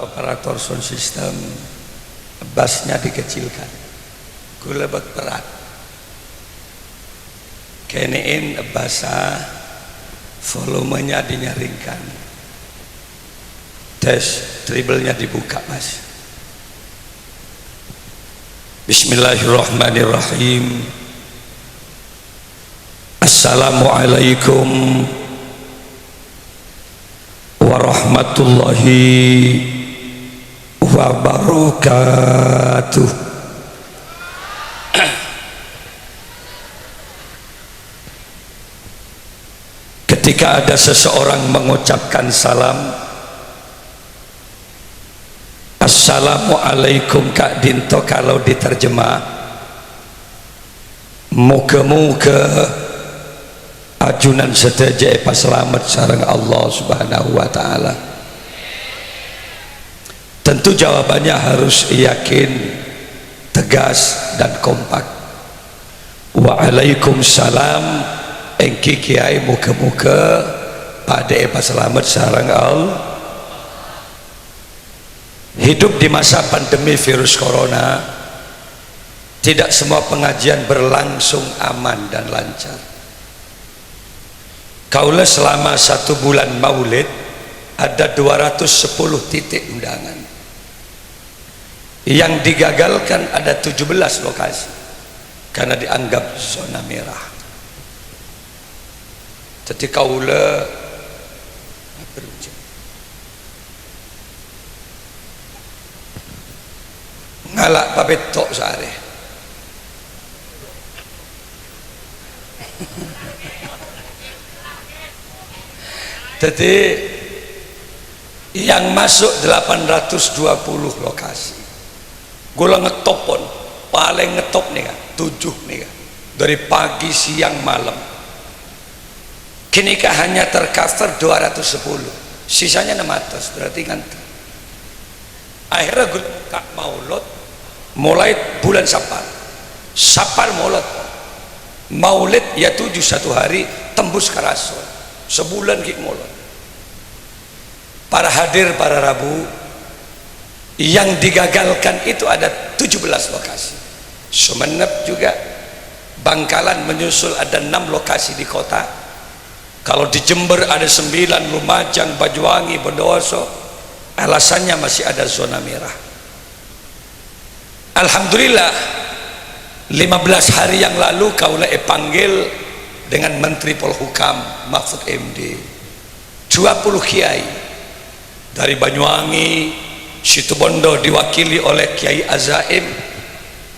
operator sound system, bassnya dikecilkan, gula berat, kenein basa, volumenya dinyaringkan, tes treble-nya dibuka mas. Bismillahirrahmanirrahim. Assalamualaikum warahmatullahi wabarakatuh. Ketika ada seseorang mengucapkan salam, Assalamualaikum Kak Dinto, kalau diterjemah muka-muka ajunan seteja pas selamat sareng Allah subhanahu wa ta'ala. Tentu jawabannya harus yakin, tegas dan kompak. Waalaikumsalam engki kiai muka-muka pada pas selamat sareng Allah. Hidup di masa pandemi virus corona, tidak semua pengajian berlangsung aman dan lancar. Kaula selama 1 bulan maulid ada 210 titik undangan. Yang digagalkan ada 17 lokasi karena dianggap zona merah. Jadi kaula ngalak papet tok sehari. Jadi yang masuk 820 lokasi. Gula ngetopon paling ngetop nih kan 7 nih kan, dari pagi siang malam. Kini hanya tercover 210, sisanya 600, berarti kan. Akhirnya gue kak maulud mulai bulan Sapar maulud, maulid ya 7 1 hari tembus ke Rasul, sebulan kita maulud. Para hadir para Rabu, yang digagalkan itu ada 17 lokasi. Sumeneb juga, Bangkalan menyusul ada 6 lokasi di kota. Kalau di Jember ada 9, Lumajang, Banyuwangi, Bondowoso. Alasannya masih ada zona merah. Alhamdulillah 15 hari yang lalu kaula panggil dengan Menteri Polhukam Mahfud MD 20 kiai dari Banyuwangi, Situbondo diwakili oleh Kiai Azaim,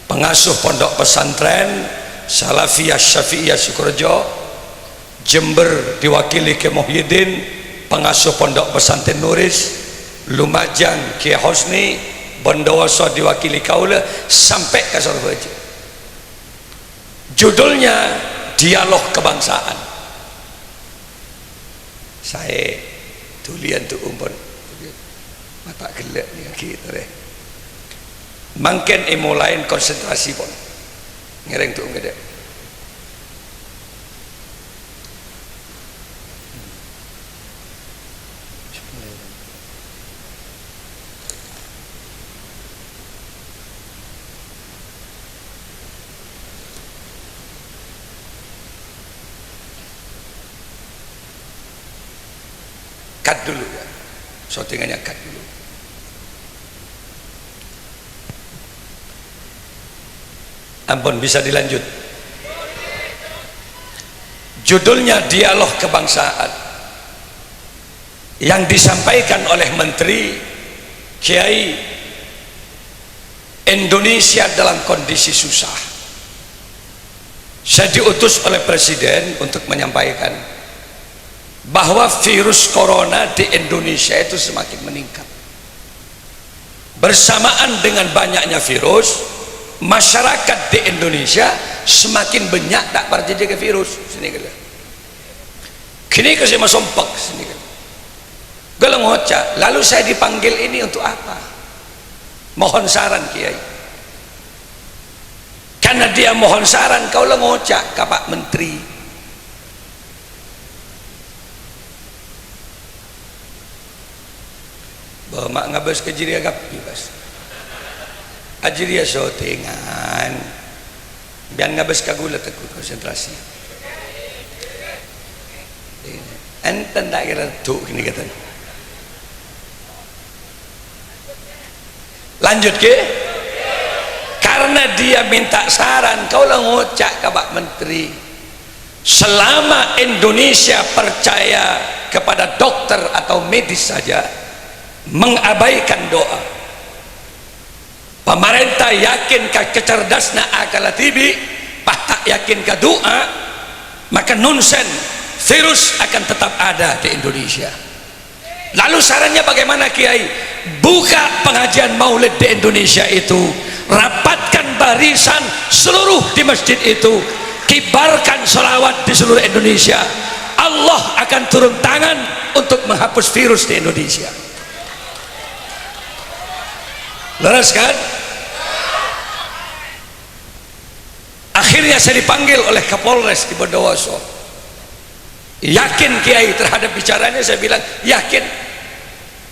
pengasuh pondok pesantren Salafiyah Syafi'iyah Sukorejo. Jember diwakili Kiai Muhyiddin, pengasuh pondok pesantren Nuris. Lumajang Kiai Hosni, Bondowoso diwakili kaula, sampai ke Sorbaji. Judulnya Dialog Kebangsaan. Saya tulian tu umpun mata gelap ni kita deh. Mungkin mulai konsentrasi pun ngereng tu ngede. Cut dulu ya, shootingannya cut dulu. Ampun, bisa dilanjut. Judulnya Dialog Kebangsaan, yang disampaikan oleh Menteri Kiai Indonesia dalam kondisi susah. Saya diutus oleh Presiden untuk menyampaikan bahwa virus corona di Indonesia itu semakin meningkat. Bersamaan dengan banyaknya virus, masyarakat di Indonesia semakin banyak tak berjadi ke virus. Sini kala. Kini kasih masompak sini kala. Galang hoca. Lalu saya dipanggil ini untuk apa? Mohon saran Kiai. Karena dia mohon saran, kau lang hoca ka Pak Menteri. mak ngabas ke jiri agap bebas ajiria syutingan biar ngabas kagulat aku konsentrasi enten tak kira tuh gini kata lanjut ke karena dia minta saran kau lah ngocak ke Pak Menteri selama Indonesia percaya kepada dokter atau medis saja mengabaikan doa pemerintah yakin ke kecerdasna akal tibi tak yakin ke doa maka nonsen virus akan tetap ada di Indonesia. Lalu sarannya bagaimana Kiai? Buka pengajian maulid di Indonesia itu, rapatkan barisan seluruh di masjid itu, kibarkan sholawat di seluruh Indonesia, Allah akan turun tangan untuk menghapus virus di Indonesia. Leres kan? Akhirnya saya dipanggil oleh Kapolres di Bondowoso. Yakin Kiai terhadap bicaranya? Saya bilang yakin.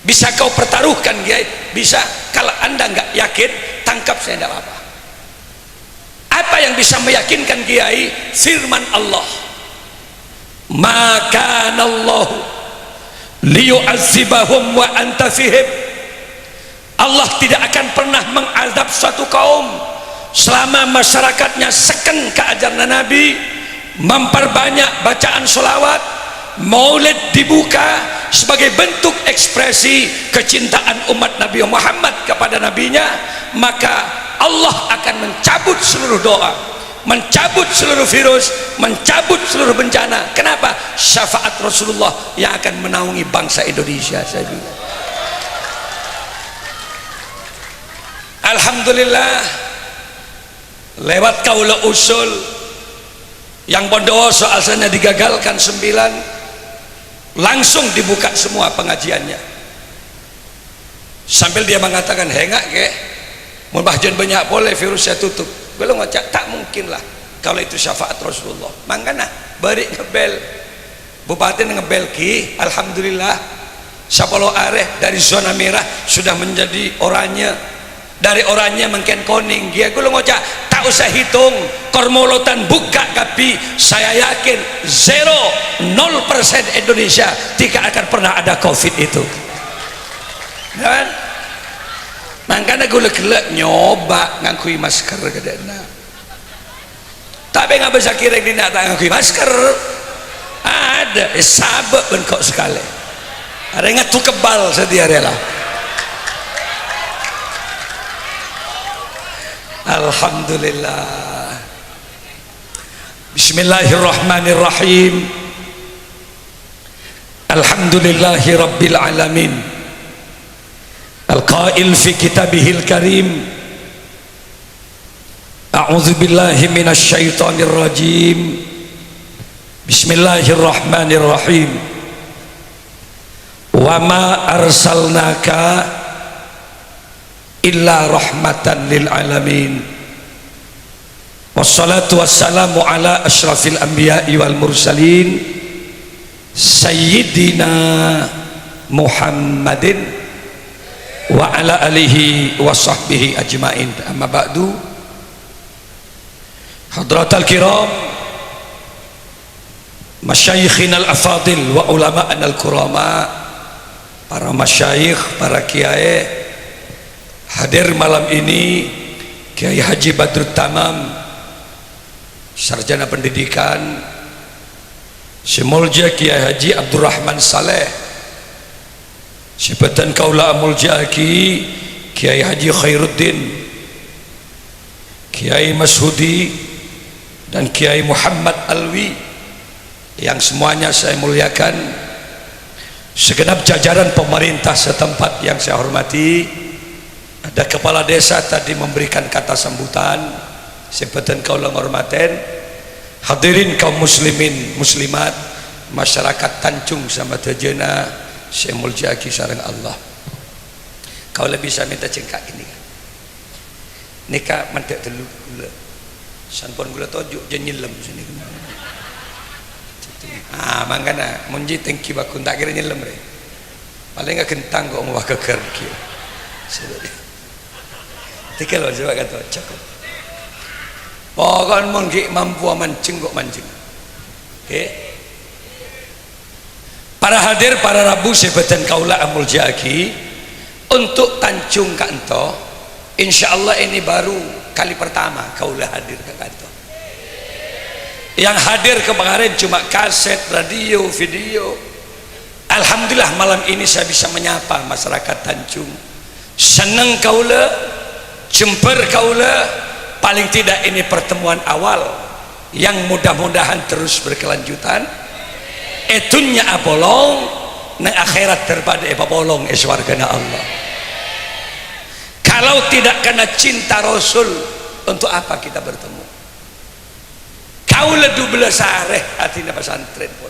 Bisa kau pertaruhkan Kiai? Bisa. Kalau anda nggak yakin, tangkap saya, tidak apa-apa. Apa yang bisa meyakinkan Kiai? Firman Allah, maka Allah liyu'adzibahum wa anta fihim. Allah tidak akan pernah mengazab suatu kaum selama masyarakatnya seken ke ajaran Nabi, memperbanyak bacaan sholawat, maulid dibuka sebagai bentuk ekspresi kecintaan umat Nabi Muhammad kepada nabinya, maka Allah akan mencabut seluruh doa, mencabut seluruh virus, mencabut seluruh bencana. Kenapa? Syafaat Rasulullah yang akan menaungi bangsa Indonesia. Saya bilang alhamdulillah lewat kaula usul yang Bondowoso asalnya digagalkan 9, langsung dibuka semua pengajiannya, sambil dia mengatakan hengak ke mau bahjan banyak boleh virus saya tutup. Belum ngocak tak mungkin lah kalau itu syafaat Rasulullah. Mangkana beri ngebel bupati ngebel ki alhamdulillah sapolo areh dari zona merah sudah menjadi oranye, dari oranye mungkin kuning. Dia gue ngocak tak usah hitung kormolotan buka, tapi saya yakin 0% Indonesia tidak akan pernah ada COVID itu. Dan makanya gue gelek nyoba ngakui masker kedena, tapi nggak bisa kira dina tak ngakui masker. Ada sabak bengkok sekali, ada yang tuh kebal sedia rela. Alhamdulillah. Bismillahirrahmanirrahim. Alhamdulillahi rabbil alamin. Al-qail fi kitabihil karim, a'udzu billahi minasy syaithanir rajim. Bismillahirrahmanirrahim. Wa ma arsalnaka illa rahmatan lil alamin. Wassalatu wassalamu ala asyrafil anbiya'i wal mursalin sayyidina Muhammadin wa ala alihi wa sahbihi ajmain. Amma ba'du. Hadratal kiram, masyayikhin al-afadil wa ulama'an al-kurama, para masyayikh, para kiai hadir malam ini, Kiai Haji Badrut Tamam, sarjana pendidikan, Simulja Kiai Haji Abdurrahman Saleh, Sibatan Kaula Amulja Aki Kiai Haji Khairuddin, Kiai Mashudi, dan Kiai Muhammad Alwi, yang semuanya saya muliakan, segenap jajaran pemerintah setempat yang saya hormati. Ada kepala desa tadi memberikan kata sambutan, sebutan kaulah ngormaten, hadirin kaum muslimin muslimat, masyarakat Tanjung sama Tejena, saya muljaki sareng Allah. Kau lebih bisa minta cengkak ini nikah mentek dulu gula sanpon gula tojuk jenyelam sini. Mangkana munji tengki bakun tak kira nyelem re. paling nggak gentang kok mau keker kia tiga loh coba kata cukup pokoknya mau mampu mancing kok mancing para hadir para rabu sebatan kaula amul jaki untuk Tanjung Kanto insyaallah ini baru kali pertama kaula hadir ke kantor. Yang hadir kemarin cuma kaset, radio, video. Alhamdulillah malam ini saya bisa menyapa masyarakat Tanjung. Senang kaula, jemper kaula, paling tidak ini pertemuan awal yang mudah-mudahan terus berkelanjutan. Etunya abolong, nang akhirat terpada epabolong eswargana Allah. Kalau tidak karena cinta Rasul, untuk apa kita bertemu? Kaula 12 hari atina pesantren pun.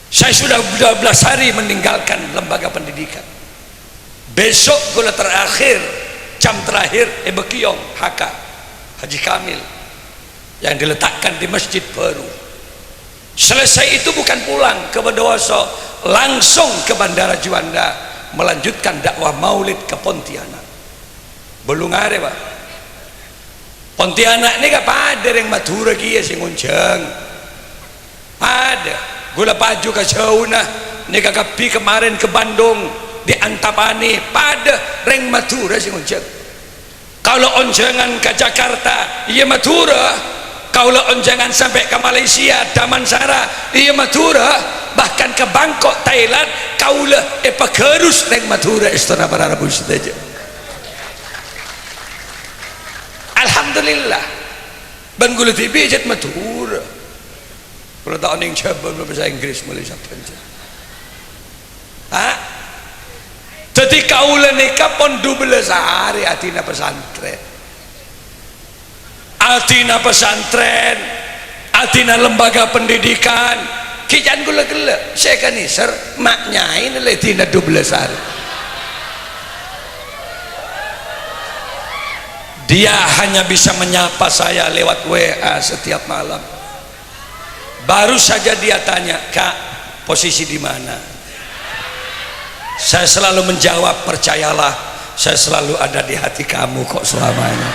Saya sudah 12 hari meninggalkan lembaga pendidikan. Besok gula terakhir, jam terakhir Bekiong HK Haji Kamil yang diletakkan di masjid baru. Selesai itu bukan pulang ke Bondowoso, langsung ke Bandara Juanda melanjutkan dakwah maulid ke Pontianak. Belum ada Pak. Pontianak ini gak pada yang Madura kia sing unceng. Ada. Gula paju ke jauh nah. Ini kakapi kemarin ke Bandung di Antapani pada reng Madura sing unceng. Kalau oncengan ke Jakarta, iya Madura. Kalau oncengan sampai ke Malaysia, Damansara, iya Madura. Bahkan ke Bangkok, Thailand, kaula epakerus reng Madura istana para Rabu saja. Alhamdulillah Bangul TV jet Madura. Kalau tak ada yang coba bahasa Inggris mulai siapa aja. Jadi kaula nikah pun 12 hari atina pesantren. Atina pesantren, atina lembaga pendidikan. Kijan gula-gula. Saya kan iser maknya ini atina 12 hari. Dia hanya bisa menyapa saya lewat WA setiap malam. Baru saja dia tanya, Kak, posisi di mana? Saya selalu menjawab, percayalah, saya selalu ada di hati kamu kok selamanya.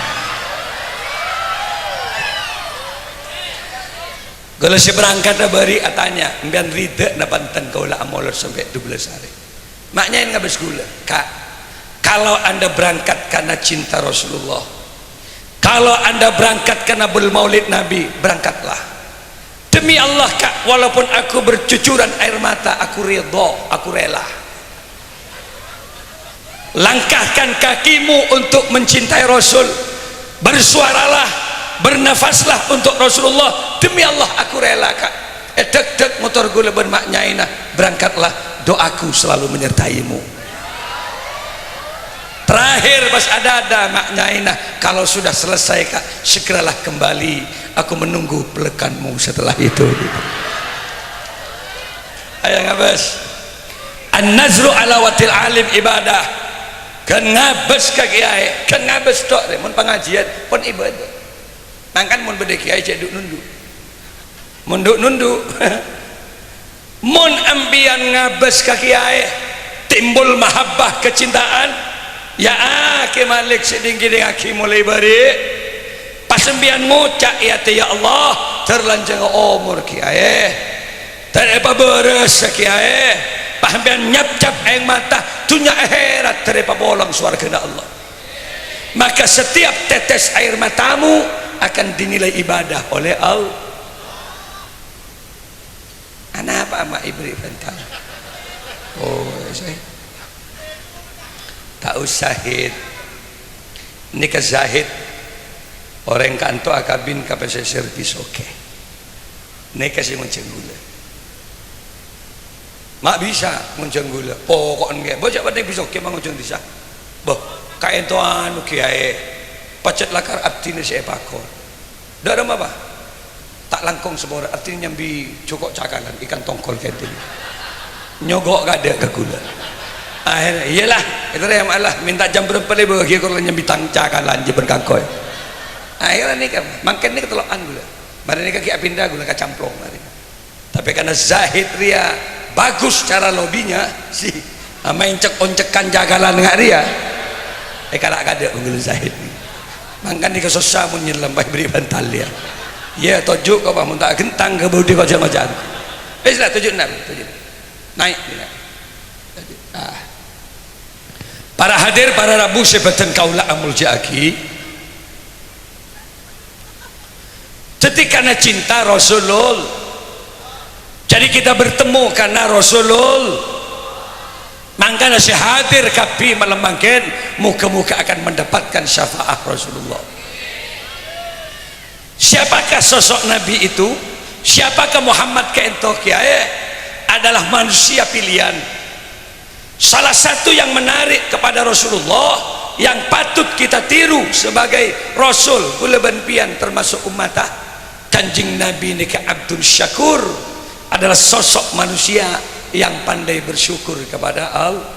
Kalau saya berangkat bari tanya, mbian rida na pantan kaula amolor sampai 12 hari. Maknya ini ngabis gula, Kak, kalau Anda berangkat karena cinta Rasulullah, kalau Anda berangkat karena bermaulid Nabi, berangkatlah. Demi Allah Kak, walaupun aku bercucuran air mata, aku ridho, aku rela. Langkahkan kakimu untuk mencintai Rasul. Bersuaralah, bernafaslah untuk Rasulullah. Demi Allah aku rela Kak. Dek motor gula bermaknyaina, berangkatlah, doaku selalu menyertaimu. Terakhir pas ada maknyaina, kalau sudah selesai Kak, segeralah kembali, aku menunggu pelekanmu setelah itu. Ayo ngabes. An-nazru ala watil alim ibadah. Kan ngabes ke kiai, kan ngabes tok mun pengajian pun ibadah. Mangkan mun bede kiai cek duk nunduk. Munduk-nunduk. Mun ambian ngabes ke kiai, timbul mahabbah kecintaan. Ya ke Malik sedinggi dengan aki mulai bari pasembian ngucak ya Allah terlanjang umur kiai terepa beres kiai pasembian nyap-cap aing mata dunia akhirat terepa bolong swargana Allah. Maka setiap tetes air matamu akan dinilai ibadah oleh Allah. Anak apa ama ibri bentar. Oh saya tak usah zahid ini ke zahid orang kanto akabin kapasa servis oke ini kasih munceng gula mak bisa munceng gula pokoknya bocah pada bisa oke mang munceng bisa boh kain tuan kiai pacet lakar abdine si epakor dah ada apa tak langkong sebora artinya nyambi cukok cakalan ikan tongkol kayak nyogok gak ada ke gula. Akhirnya iyalah itu yang Allah minta jam berapa lagi bagi kalau nyembitang cakalan je berkangkoy. Akhirnya ni kan makan ni ketelokan gula. Mari ni kaki pindah gula kacamplong mari. Tapi karena zahid ria bagus cara lobinya si main cek-oncekan jagalan nggak dia kalak kada menggulu Zahid mangkan di kesusah menyelam baik beri bantal dia ya tujuk kau bangun tak gentang ke budi kau jangan lah tujuk naik para hadir para rabu sebatan kaulah amul jaki ketika cinta Rasulullah jadi kita bertemu karena Rasulullah maka nasi hadir kapi malam mangken muka-muka akan mendapatkan syafaat Rasulullah. Siapakah sosok Nabi itu? Siapakah Muhammad keentok ya? Adalah manusia pilihan. Salah satu yang menarik kepada Rasulullah yang patut kita tiru sebagai Rasul kuleban pian termasuk umatah Kanjeng Nabi nika Abdul Syakur adalah sosok manusia yang pandai bersyukur kepada Allah.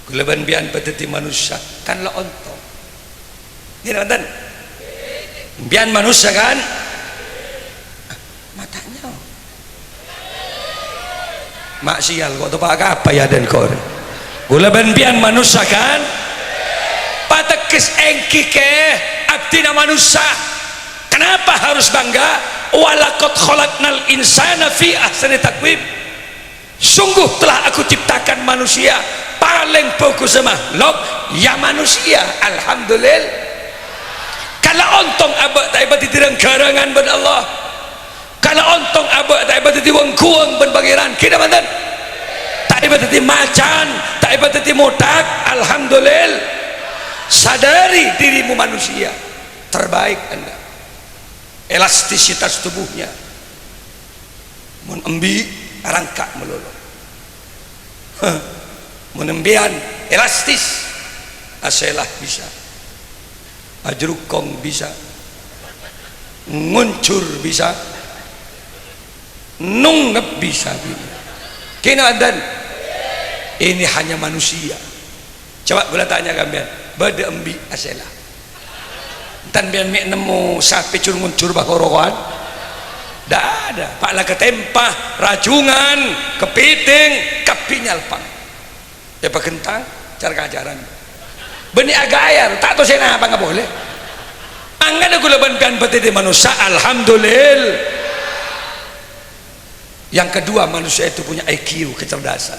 Kuleban bian petiti manusia kan la ontong. Gini nonton. Bian manusia kan matanya. Mak sial kok tepak apa ya dan kor. Kuleban bian manusia kan patekes engki ke abdina manusia. Kenapa harus bangga? Walaqad khalaqnal insana fi ahsani taqwim. Sungguh telah aku ciptakan manusia paling bagus makhluk ya manusia. Alhamdulillah. Kalau ontong abak tak ibat ditirang garangan ben Allah. Kalau ontong abak tak ibat diwang kuang ben pangeran. Kita mantan. Tak ibat di macan, tak ibat di modak. Alhamdulillah. Sadari dirimu manusia terbaik Anda. Elastisitas tubuhnya menembi rangka melulu menembian elastis aselah bisa ajrukong bisa nguncur bisa nunggep bisa kena dan ini hanya manusia. Coba gula tanya kalian bade embi aselah tan bian mek nemu sapi cur nguncur bakorokan dah ada pak lah ketempah rajungan kepiting kapinyal pang ya pak kentang cara kajaran benih agak air tak tahu saya apa nggak boleh angkat aku leban pian petiti manusia. Alhamdulillah. Yang kedua manusia itu punya IQ kecerdasan.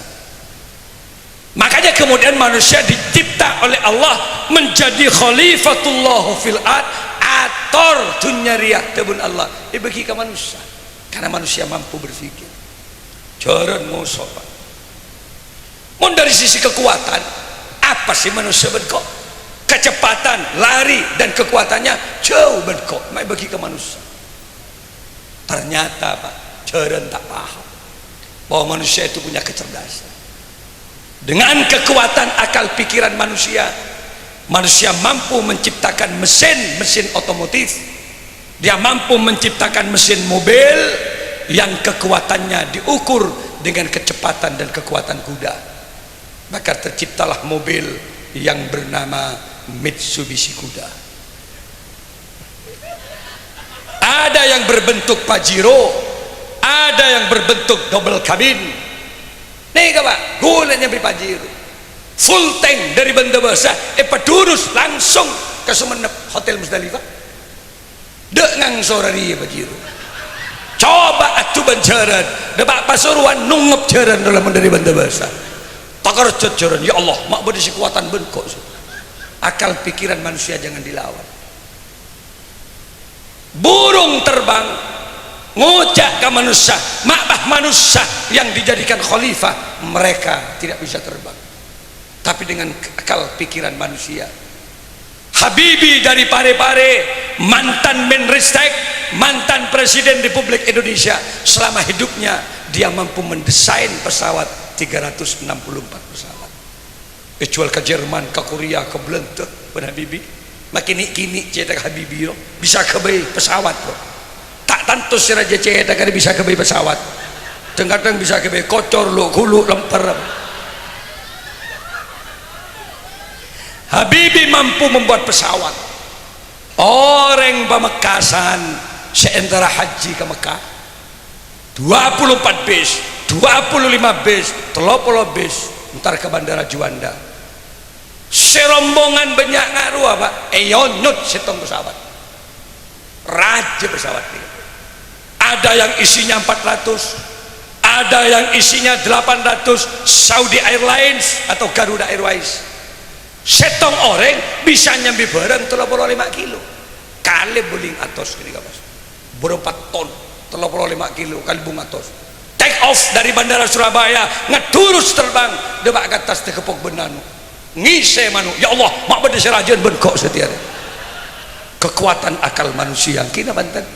Makanya kemudian manusia dicipta oleh Allah menjadi khalifatullah fil ard, ator dunya riak tebun Allah dibagi ke manusia karena manusia mampu berpikir. Jaran ngosok. Mun dari sisi kekuatan apa sih manusia bengkok? Kecepatan lari dan kekuatannya jauh bengkok. Mai bagi ke manusia. Ternyata Pak jaran tak paham bahwa manusia itu punya kecerdasan. Dengan kekuatan akal pikiran manusia, manusia mampu menciptakan mesin otomotif. Dia mampu menciptakan mesin mobil yang kekuatannya diukur dengan kecepatan dan kekuatan kuda. Maka terciptalah mobil yang bernama Mitsubishi kuda. Ada yang berbentuk Pajero, ada yang berbentuk double cabin. Nih Pak, gulanya beri Pajero full tank dari Bandar Besar pedurus langsung ke Sumenep Hotel Musdalifah dengan sorari Pajero. Coba atuh banjaran debak Pasuruan nungep jaran dalam dari Bandar Besar takar jaran. Ya Allah mak berdisi kekuatan bengkok. Akal pikiran manusia jangan dilawan. Burung terbang ngocak ke manusia, makbah manusia yang dijadikan khalifah, mereka tidak bisa terbang. Tapi dengan akal pikiran manusia. Habibie dari Parepare, mantan Menristek, mantan Presiden Republik Indonesia, selama hidupnya dia mampu mendesain pesawat 364 pesawat. Jual ke Jerman, ke Korea, ke Belanda, pen Habibie. Makin kini cetak Habibie bisa kebay pesawat loh. Tak tentu si Raja cetak kan bisa kebay pesawat. Kadang bisa kebay kocor lo, gulu lemper. Habibie mampu membuat pesawat. Orang Pamekasan seantara haji ke Mekah 24 bis 25 bis 30 bis ntar ke Bandara Juanda serombongan banyak ngaruh apa nyut setong pesawat raja pesawat ini ada yang isinya 400 ada yang isinya 800 Saudi Airlines atau Garuda Airways setong orang bisa nyambi barang 35 kilo kali beling atos ini kapas berapa ton 35 kilo kali bung atos take off dari Bandara Surabaya ngedurus terbang debak ke atas tekepok benanu ngise manu ya Allah mak beda serajan bengkok setiap kekuatan akal manusia kina banten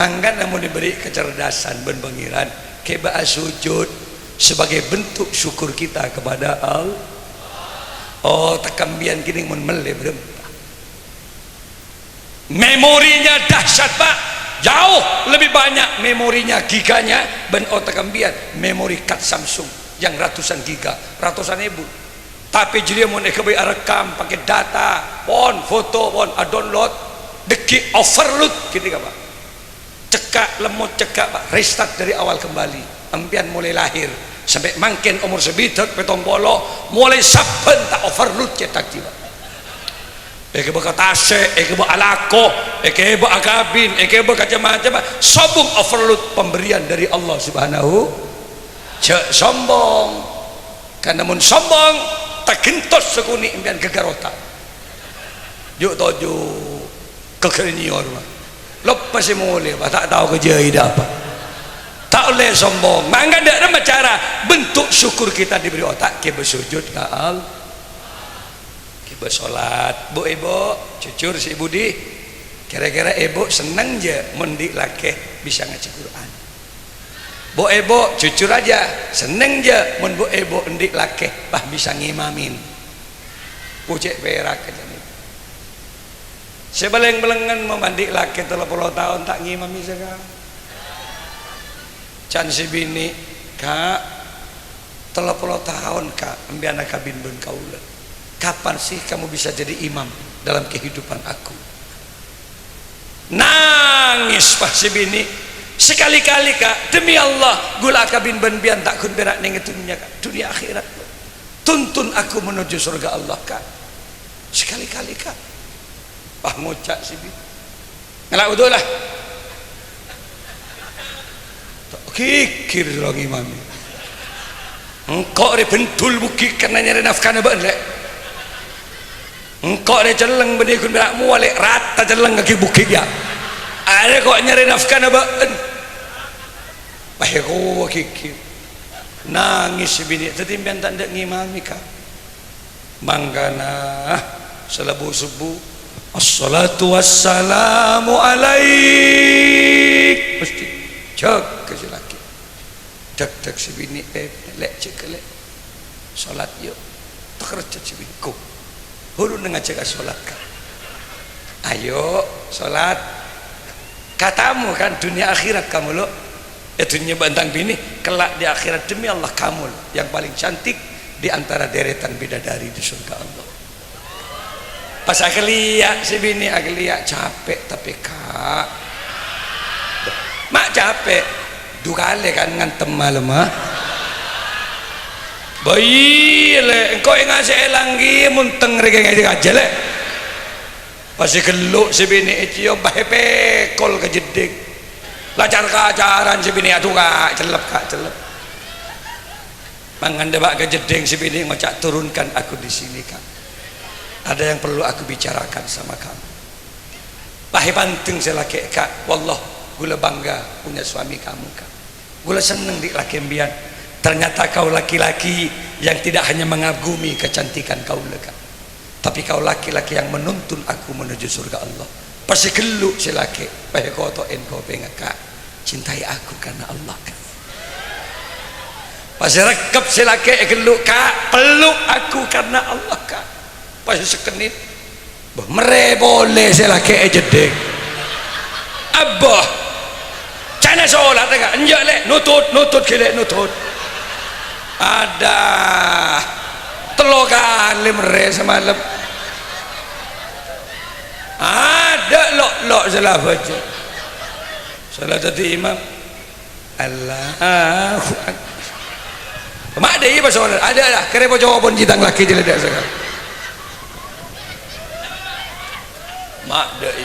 mangga namun diberi kecerdasan ben pengiran keba sujud sebagai bentuk syukur kita kepada Allah. Oh tekambian kini mun mele berempat memorinya dahsyat pak jauh lebih banyak memorinya giganya ben tekambian memori card Samsung yang ratusan giga ratusan ribu tapi jadi mun kebe rekam pakai data pon foto pon download deki overload gitu pak cekak lemot cekak pak restart dari awal kembali ampian mulai lahir sampai makin umur sebitet petong bolo mulai saben tak overload cetak jiwa baka tase baka alako baka agabin baka macam-macam sobung overload pemberian dari Allah subhanahu cek sombong karena mun sombong tak gentos sekuni impian gegarota yuk toju kekernior lepas mulai tak tahu kerja ida apa tak boleh sombong mangga ada cara bentuk syukur kita diberi otak kita bersujud ke Allah kita bersolat bu ibu jujur si Budi kira-kira ibu seneng je mendik laki bisa ngaji Quran bu ibu jujur aja seneng je mun bu ibu mendik laki bah bisa ngimamin pucek perak aja sebeleng-belengan memandik laki 30 tahun tak ngimami sekarang can si bini kak 30 tahun kak ambil anak kabin ben kaula kapan sih kamu bisa jadi imam dalam kehidupan aku nangis pas si bini sekali-kali kak demi Allah gula kabin ben bian tak kun berak ning dunia akhirat tuntun aku menuju surga Allah kak sekali-kali kak ah ngocak si bini ngelak udul lah kikir lagi mami engkau ada bentul bukit karena nyari nafkah na balik engkau ada celeng benih kun berak mualik rata celeng kaki bukit ya ada kok nyari nafkah na balik bahaya kau kikir nangis si bini tetimpian tak ada ngimami kak manggana selabu subuh assalatu wassalamu alaik mesti cek ke si laki dek si bini lek cek lek solat yuk tak kerja si bini ku hulu dengan cek solat kan ayo solat katamu kan dunia akhirat kamu lo dunia bantang bini kelak di akhirat demi Allah kamu lo, yang paling cantik di antara deretan bidadari di surga Allah pas ageliak si bini ageliak capek tapi kak mak capek dukale kan ngantem malam bayi le engkau yang ngasih lagi munteng rega ngaji aja le pasti geluk si bini itu bahe pekol kejedek lacar kacaran si bini atuh kak celep mangan debak kejedeng si bini ngocak turunkan aku di sini kak ada yang perlu aku bicarakan sama kamu bahe penting saya laki kak wallah gula bangga punya suami kamu kak gula seneng di laki mbian ternyata kau laki-laki yang tidak hanya mengagumi kecantikan kau kak tapi kau laki-laki yang menuntun aku menuju surga Allah pasti geluk si laki baik kau toin kau pengen kak cintai aku karena Allah kak pasti rekep si laki geluk kak peluk aku karena Allah kak pasti sekenit mere boleh si laki jedek abah cana sholat enggak enjak lek nutut gile nutut ada telo kali mere semalam ada lok salah baca salah tadi imam Allahu Akbar. Mak deh pas orang ada lah kere bocor pun jitang laki je ledak sekarang. Mak deh.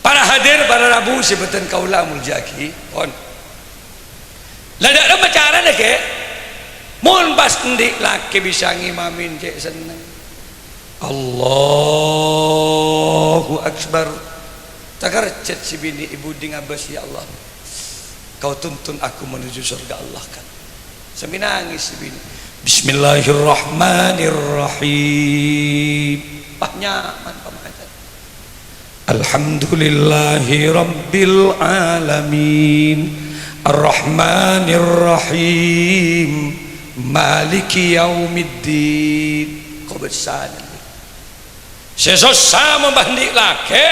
Para hadir para Rabu sebutan kaula muljaki pon. Ledak dah bicara dah ke. Mun pas ndik laki bisa ngimamin cek seneng. Allahu Akbar. Takar cet si bini ibu ding abas ya Allah. Kau tuntun aku menuju surga Allah kan. Sambil nangis si bini. Bismillahirrahmanirrahim. Nyaman pemahaman. Alhamdulillahi rabbil alamin. Ar-Rahmanir-Rahim. Maliki yaumiddin. Kau besar. Sesosa membandik laki.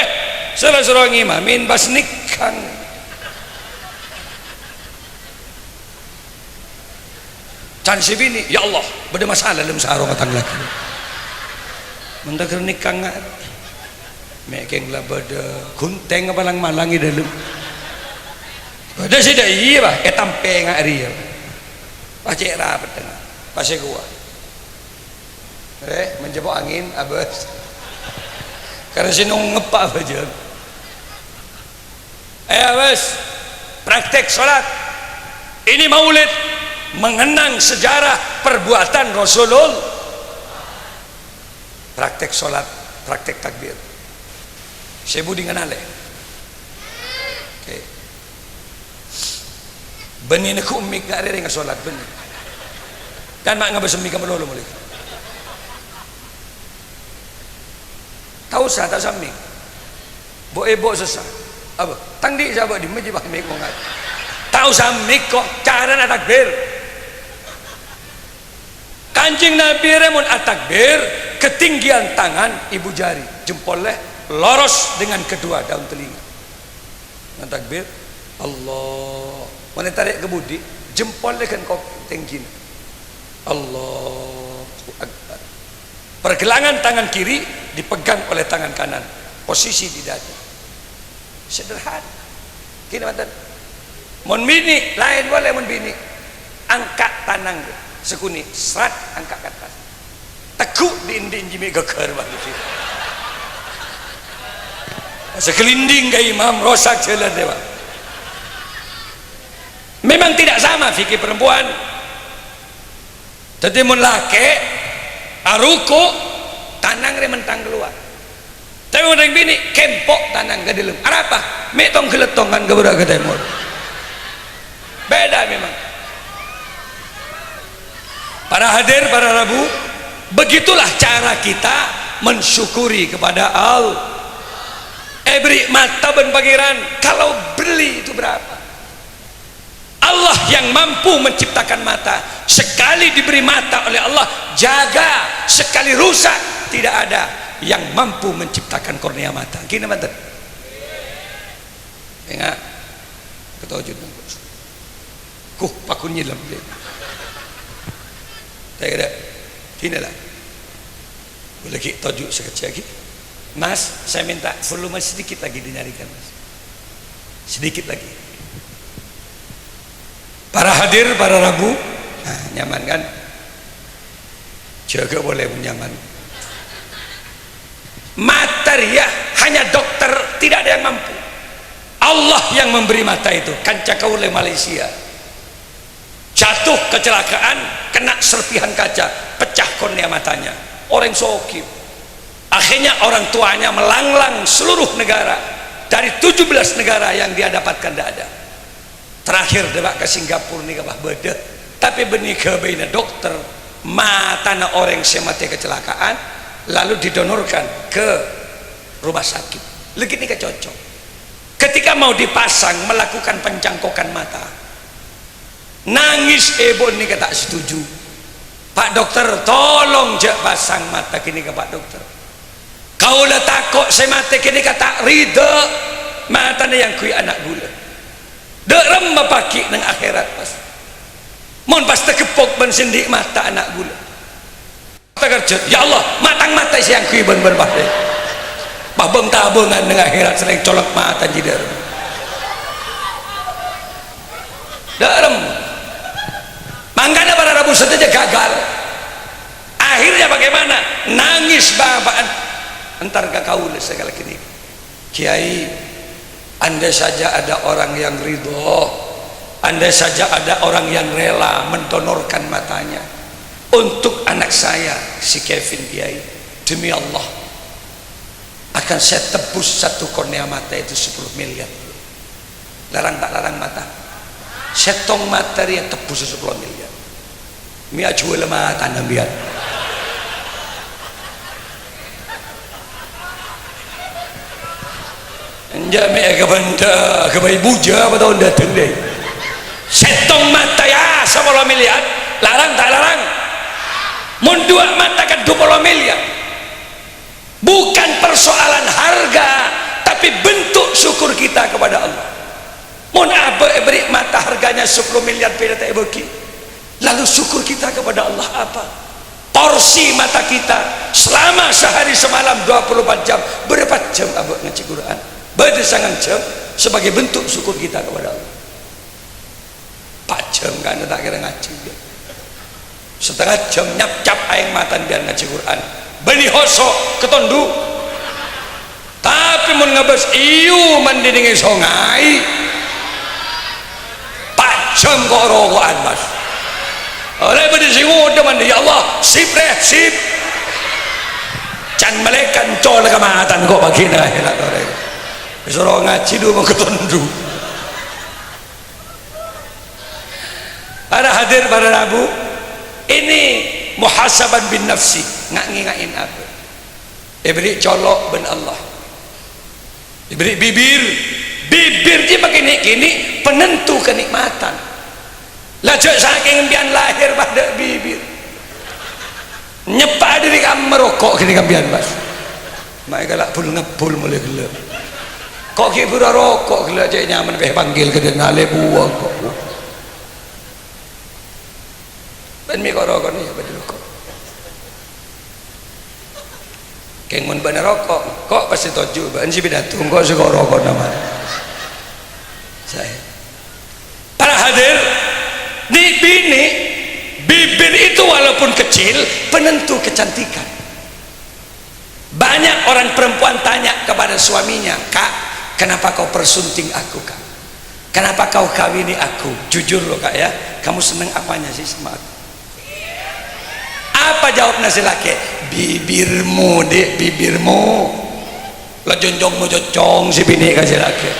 Salah-salah ngimamin pas nikah. Can si bini, ya Allah, beda masalah dalam sarung atang laki. Mentakar nikah ngat, mekeng lah beda kunteng apa lang malangi dalam. Beda sih dah iya bah, tampe ngat ria. Pacek rapat tengah, pasai gua. Menjebok angin, abas. Karena sinung ngepak aja. Abas, praktek sholat. Ini maulid. Mengenang sejarah perbuatan Rasulullah. Praktek sholat, praktek takbir. Saya budi ngenale. Okay. Benih nak umik gak ada dengan sholat benih. Dan mak ngabas umik kamu lolo mulai. Tahu sah tak samik. Bo sesah. Apa? Tangdi sahabat di masjid bah mik mongat. Tahu samik kok cara nak takbir. Kanjeng Nabi remun at-takbir ketinggian tangan ibu jari jempolnya loros dengan kedua daun telinga. Dengan takbir Allah mana tarik ke budi jempolnya kan kau tinggi Allahu Akbar. Pergelangan tangan kiri dipegang oleh tangan kanan, posisi di dada. Sederhana. Kini mantan. Mon bini lain boleh mon bini angkat tanang sekuni serat angkat ke atas tekuk di inding jimi geger waktu itu sekelinding ke imam rosak jalan dewa. Memang tidak sama fikir perempuan. Jadi mun laki aruku tanang re mentang keluar. Tapi orang bini kempok tanang ke dalam. Apa? Metong keletongan ke budak ke timur. Beda memang. Para hadir, para Rabu, begitulah cara kita mensyukuri kepada Allah. Beri mata ben pangeran, kalau beli itu berapa? Allah yang mampu menciptakan mata. Sekali diberi mata oleh Allah, jaga. Sekali rusak, tidak ada yang mampu menciptakan kornea mata. Gini mantan. Ingat, ketojud. Kuh pakunnya dalam. Tak ada. Gini lah. Boleh kita tajuk sekecil lagi. Mas, saya minta volume sedikit lagi dinyarikan, Mas. Sedikit lagi. Para hadir, para Rabu, nah, nyaman kan? Jaga boleh nyaman. Materia hanya dokter tidak ada yang mampu. Allah yang memberi mata itu. Kanca kaule Malaysia. Jatuh kecelakaan, kena serpihan kaca, pecah kornea matanya. Orang sokim. Akhirnya orang tuanya melanglang seluruh negara. Dari 17 negara yang dia dapatkan tidak ada. Terakhir dia ke Singapura nih kabah beda. Tapi benih ke bina dokter matana orang semati kecelakaan lalu didonorkan ke rumah sakit. Lagi ini cocok. Ketika mau dipasang melakukan pencangkokan mata. Nangis ibu ini tak setuju. Pak dokter tolong jak pasang mata kini ke Pak dokter. Kau lah takut saya mati kini kata rida mata yang kui anak gula. Dek remah paki nang akhirat pas. Mon pas terkepuk bensindik mata anak gula. Tak kerja. Ya Allah matang mata siang kui ben bahde. Babeng tabungan nang akhirat sering colok mata jidar. gagal. Akhirnya bagaimana? Nangis babaan. Entar kau segala kini. Kiai, andai saja ada orang yang ridho, andai saja ada orang yang rela mendonorkan matanya untuk anak saya si Kevin Kiai, demi Allah akan saya tebus satu kornea mata itu 10 miliar. Larang tak larang mata? Setong materi yang tebus 10 miliar. Mia jual mata nambian. Enjak mea ke benda ke bayi buja apa tahun datang deh. Setong mata ya 10 miliar. Larang tak larang? Mun dua mata kan 20 miliar. Bukan persoalan harga, tapi bentuk syukur kita kepada Allah. Mun apa beri mata harganya 10 miliar pada tak bagi. Lalu syukur kita kepada Allah apa? Porsi mata kita selama sehari semalam 24 jam. Berapa jam abang ngaji Quran? Berdesangan jam sebagai bentuk syukur kita kepada Allah. 4 jam kan tak kira ngaji dia. Setengah jam nyap-cap aing matan biar ngaji Quran. Beni hosok ketondu. Tapi mun ngabas iu mandi dengan songai 4 jam kok rokokan mas. Oleh beri singu mandi ya Allah sip reh sip. Can melekan col kematan kok bagina helat orang. Disuruh ngaji dulu ketondu. Para hadir para Rabu, ini muhasaban bin nafsi, ngingain apa? Diberi colok ben Allah, diberi bibir dia begini kini penentu kenikmatan. Lajak saking bian lahir pada bibir, nyepak diri kamu merokok kini kambian bas. Mereka galak pul ngepul mulai gelap. Kok kibur rokok gelap je nyaman beh panggil ke dia ngale buang kok. Ben mi kok rokok ni betul kok. Kengun bener rokok, kok pasti toju, ben si bidatung kok suka rokok nama. Saya. Para hadir, di bini, bibir itu walaupun kecil penentu kecantikan. Banyak orang perempuan tanya kepada suaminya, Kak, kenapa kau persunting aku, Kak? Kenapa kau kawini aku? Jujur loh Kak ya, kamu seneng apanya sih sama aku? Apa jawab nasi laki? Bibirmu dek, bibirmu lah jonjongmu jocong si bini kasih laki.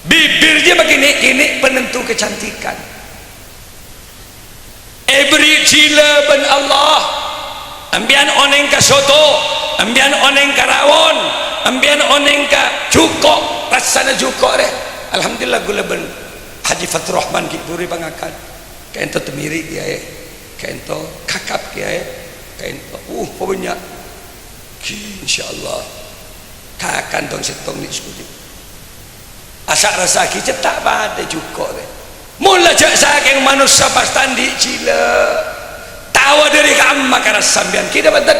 Bibirnya begini kini penentu kecantikan. Every cila ben Allah ambian oneng ka soto, ambian oneng ka rawon, ambian oneng ka jukok, rasana jukok deh. Alhamdulillah gula ben Haji Fatur Rahman ki puri pangakan kaento temiri dia kaento kakap kia kaento pokoknya insyaallah kakan dong setong ni sekudi asak rasa ki cetak pada jukok deh. Mula jak saking manusia pas tandi cila tawa dari kamu maka sambian kita betul.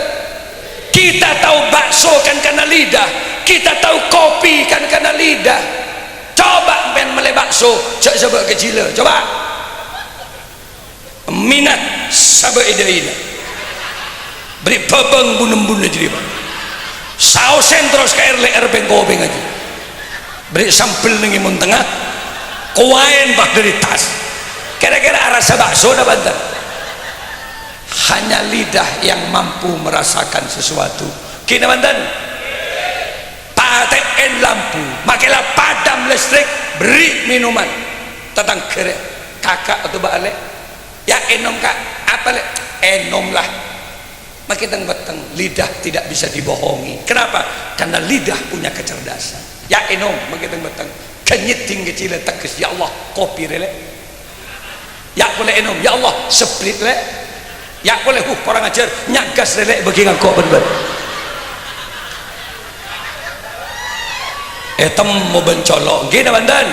Kita tahu bakso kan karena lidah, kita tahu kopi kan karena lidah. Coba ben mele bakso cak sebab kecil coba minat sabak ida beri babang bunem-bunem jadi bang sausen terus ke air bengkobeng aja beri sampel nengimun tengah kuain bah dari tas kira-kira rasa bakso dah bantar. Hanya lidah yang mampu merasakan sesuatu kini bantan paten lampu makilah padam listrik beri minuman tentang kere kakak atau balik ya enom kak apa le enom lah makin beteng lidah tidak bisa dibohongi. Kenapa? Karena lidah punya kecerdasan. Ya enom makin beteng kenyiting kecil tekes ya Allah kopi rele ya boleh enom ya Allah split le ya boleh orang ajar nyagas rele bagi ngakok bener etem mau bencolok gini bandan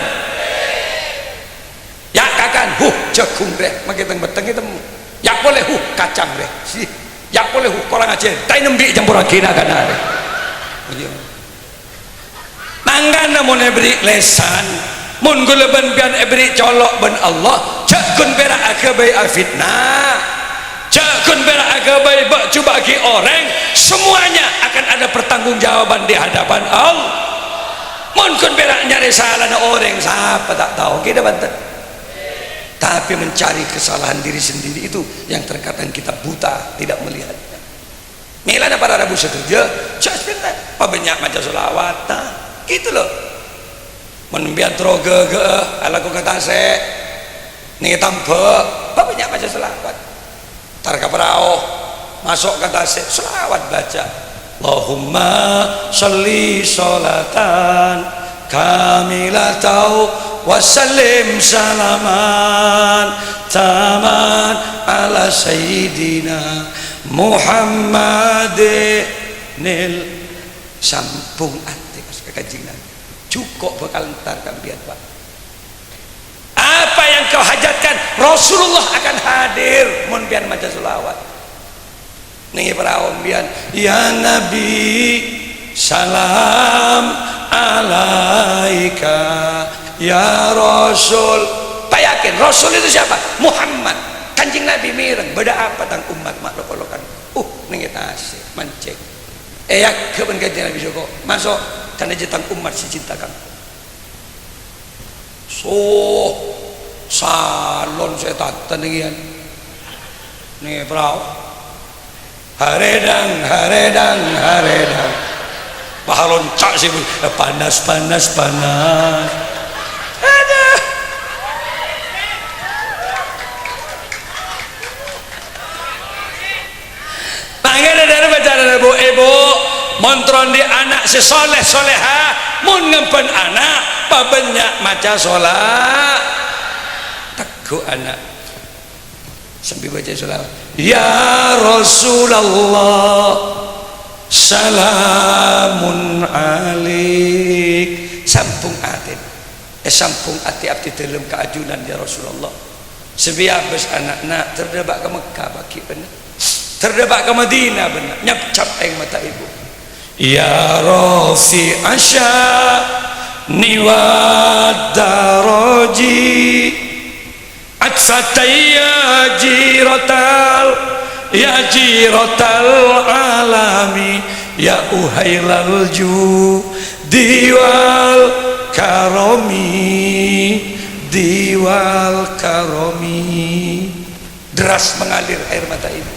ya kakan jagung deh makin beteng itu ya boleh kacang deh si ya boleh orang aja tay nembi campuran kina kan ada mangga namun beri lesan mun guleban bian beri colok ben Allah cak kun berak akabai fitnah, cak kun berak akabai coba bagi orang, semuanya akan ada pertanggungjawaban di hadapan Allah. Mun kun berak nyari salah orang, siapa tak tahu kita banten. Tapi mencari kesalahan diri sendiri itu yang terkadang kita buta, tidak melihatnya. Milana para Rabu sekerja, cak sebentar, apa banyak macam solawat, nah, gitu loh. Menbiar troge ke, ala ku kata se, nih tampe, apa banyak macam solawat. Tarka perao, masuk kata se, solawat baca. Allahumma sholli sholatan kamilatau wasallim salaman taman ala sayyidina Muhammadinil. Sampung ati pas kekajinan cukup bakal entar kan biar Pak. Apa yang kau hajatkan Rasulullah akan hadir mun biar maca selawat. Nih para ombian ya Nabi salam alaika ya Rasul. Pak yakin Rasul itu siapa? Muhammad. Kanjeng Nabi mireng beda apa tang umat makhluk-makhluk kan. Nih kita asik mancing. Ya kepen kanjeng Nabi Joko masuk karena jetang umat si cintakan. So salon saya tata nih perahu. Haredang bahalon cak sih panas ada panggil dari bicara ibu montron di anak si soleha mun ngempen anak pabanyak maca sholat teguh anak sambil baca sholat ya Rasulullah salamun alik sampung ati sampung ati abdi dalam keajunan ya Rasulullah sebiabes anak-anak terdebak ke Mekah bagi benar terdebak ke Madinah benar nyap-cap yang mata ibu ya Rafi asya niwad daraji atsataya ya jiratal alami ya uhailal diwal karomi deras mengalir air mata ibu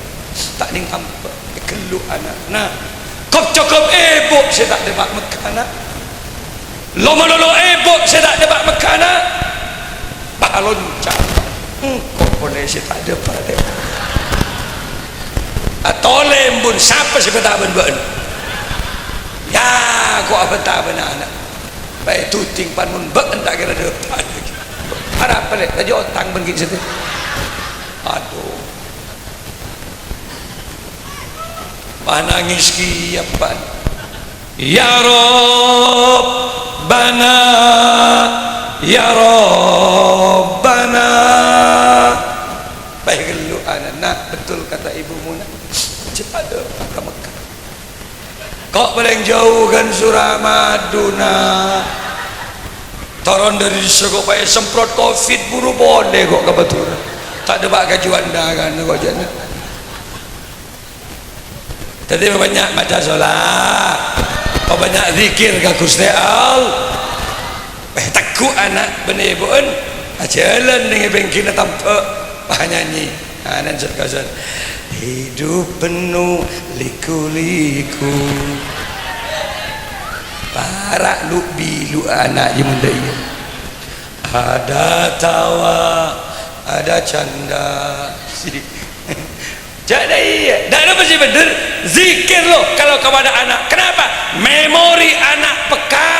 tak ning tampak keluk anak nah kop cukup ibu saya tak debak mekana lolo ibu saya tak debak mekana balon cak kok boleh saya tak ada pada atau lembun siapa sih betah ben ya kok apa tak benar anak baik tuting panun ben tak kira depan harap pelik tadi otang ben gitu aduh panangis kiapan ya Rabbana ya Rabbana baik lu anak betul kata ibu Muna cepat ke Mekah kok paling jauh kan Suramaduna turun dari segok payah semprot covid buru boleh kok kebetulan tak ada bak Juanda kan kok jana tadi banyak baca sholat banyak zikir ke Gusti Allah teguh anak benebun jalan dengan bengkina tampak nyanyi dan serkasan hidup penuh liku-liku para lu bilu anak munda iya ada tawa ada canda jadi iya dan apa sih bener zikir lo kalau kepada anak kenapa memori anak peka